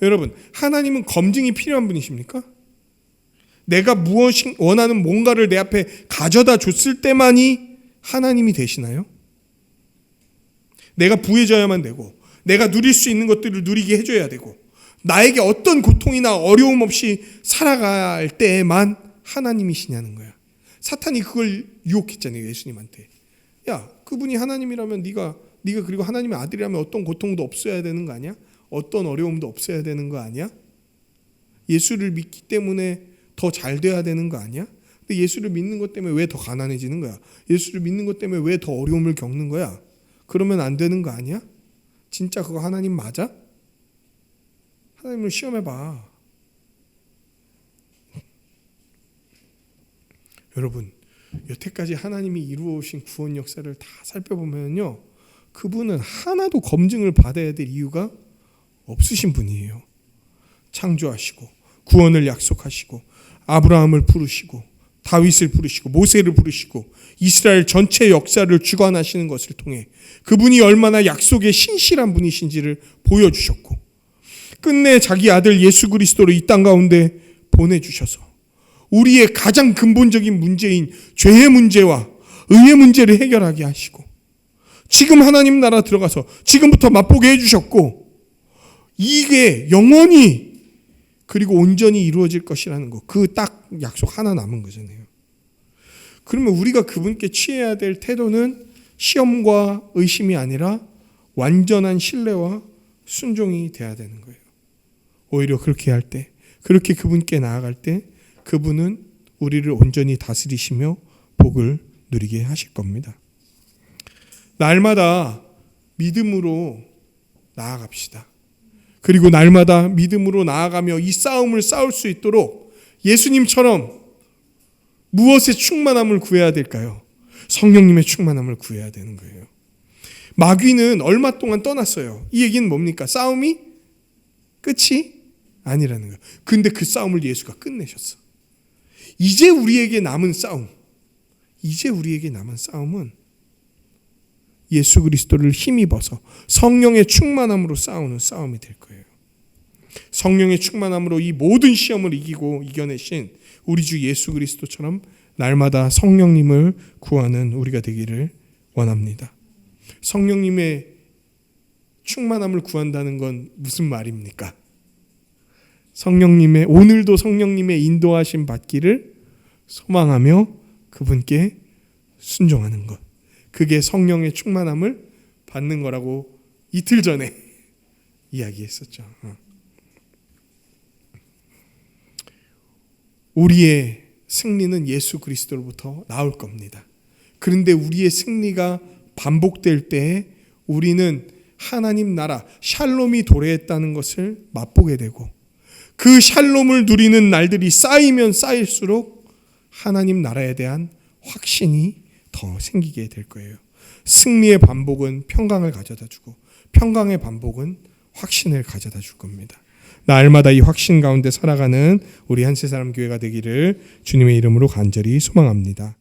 여러분, 하나님은 검증이 필요한 분이십니까? 내가 무엇이 원하는 뭔가를 내 앞에 가져다 줬을 때만이 하나님이 되시나요? 내가 부해져야만 되고 내가 누릴 수 있는 것들을 누리게 해줘야 되고 나에게 어떤 고통이나 어려움 없이 살아갈 때에만 하나님이시냐는 거야. 사탄이 그걸 유혹했잖아요, 예수님한테. 야, 그분이 하나님이라면 네가 그리고 하나님의 아들이라면 어떤 고통도 없어야 되는 거 아니야? 어떤 어려움도 없어야 되는 거 아니야? 예수를 믿기 때문에 더 잘 돼야 되는 거 아니야? 근데 예수를 믿는 것 때문에 왜 더 가난해지는 거야? 예수를 믿는 것 때문에 왜 더 어려움을 겪는 거야? 그러면 안 되는 거 아니야? 진짜 그거 하나님 맞아? 하나님을 시험해봐. 여러분, 여태까지 하나님이 이루어오신 구원 역사를 다 살펴보면요, 그분은 하나도 검증을 받아야 될 이유가 없으신 분이에요. 창조하시고 구원을 약속하시고 아브라함을 부르시고 다윗을 부르시고 모세를 부르시고 이스라엘 전체 역사를 주관하시는 것을 통해 그분이 얼마나 약속에 신실한 분이신지를 보여주셨고, 끝내 자기 아들 예수 그리스도를 이 땅 가운데 보내주셔서 우리의 가장 근본적인 문제인 죄의 문제와 의의 문제를 해결하게 하시고, 지금 하나님 나라 들어가서 지금부터 맛보게 해주셨고, 이게 영원히 그리고 온전히 이루어질 것이라는 거, 그 딱 약속 하나 남은 거잖아요. 그러면 우리가 그분께 취해야 될 태도는 시험과 의심이 아니라 완전한 신뢰와 순종이 돼야 되는 거예요. 오히려 그렇게 할 때, 그렇게 그분께 나아갈 때 그분은 우리를 온전히 다스리시며 복을 누리게 하실 겁니다. 날마다 믿음으로 나아갑시다. 그리고 날마다 믿음으로 나아가며 이 싸움을 싸울 수 있도록 예수님처럼 무엇의 충만함을 구해야 될까요? 성령님의 충만함을 구해야 되는 거예요. 마귀는 얼마 동안 떠났어요. 이 얘기는 뭡니까? 싸움이 끝이 아니라는 거예요. 근데 그 싸움을 예수가 끝내셨어. 이제 우리에게 남은 싸움은 예수 그리스도를 힘입어서 성령의 충만함으로 싸우는 싸움이 될 거예요. 성령의 충만함으로 이 모든 시험을 이기고 이겨내신 우리 주 예수 그리스도처럼 날마다 성령님을 구하는 우리가 되기를 원합니다. 성령님의 충만함을 구한다는 건 무슨 말입니까? 오늘도 성령님의 인도하심 받기를 소망하며 그분께 순종하는 것. 그게 성령의 충만함을 받는 거라고 이틀 전에 이야기했었죠. 우리의 승리는 예수 그리스도로부터 나올 겁니다. 그런데 우리의 승리가 반복될 때에 우리는 하나님 나라 샬롬이 도래했다는 것을 맛보게 되고, 그 샬롬을 누리는 날들이 쌓이면 쌓일수록 하나님 나라에 대한 확신이 더 생기게 될 거예요. 승리의 반복은 평강을 가져다 주고 평강의 반복은 확신을 가져다 줄 겁니다. 날마다 이 확신 가운데 살아가는 우리 한세사람 교회가 되기를 주님의 이름으로 간절히 소망합니다.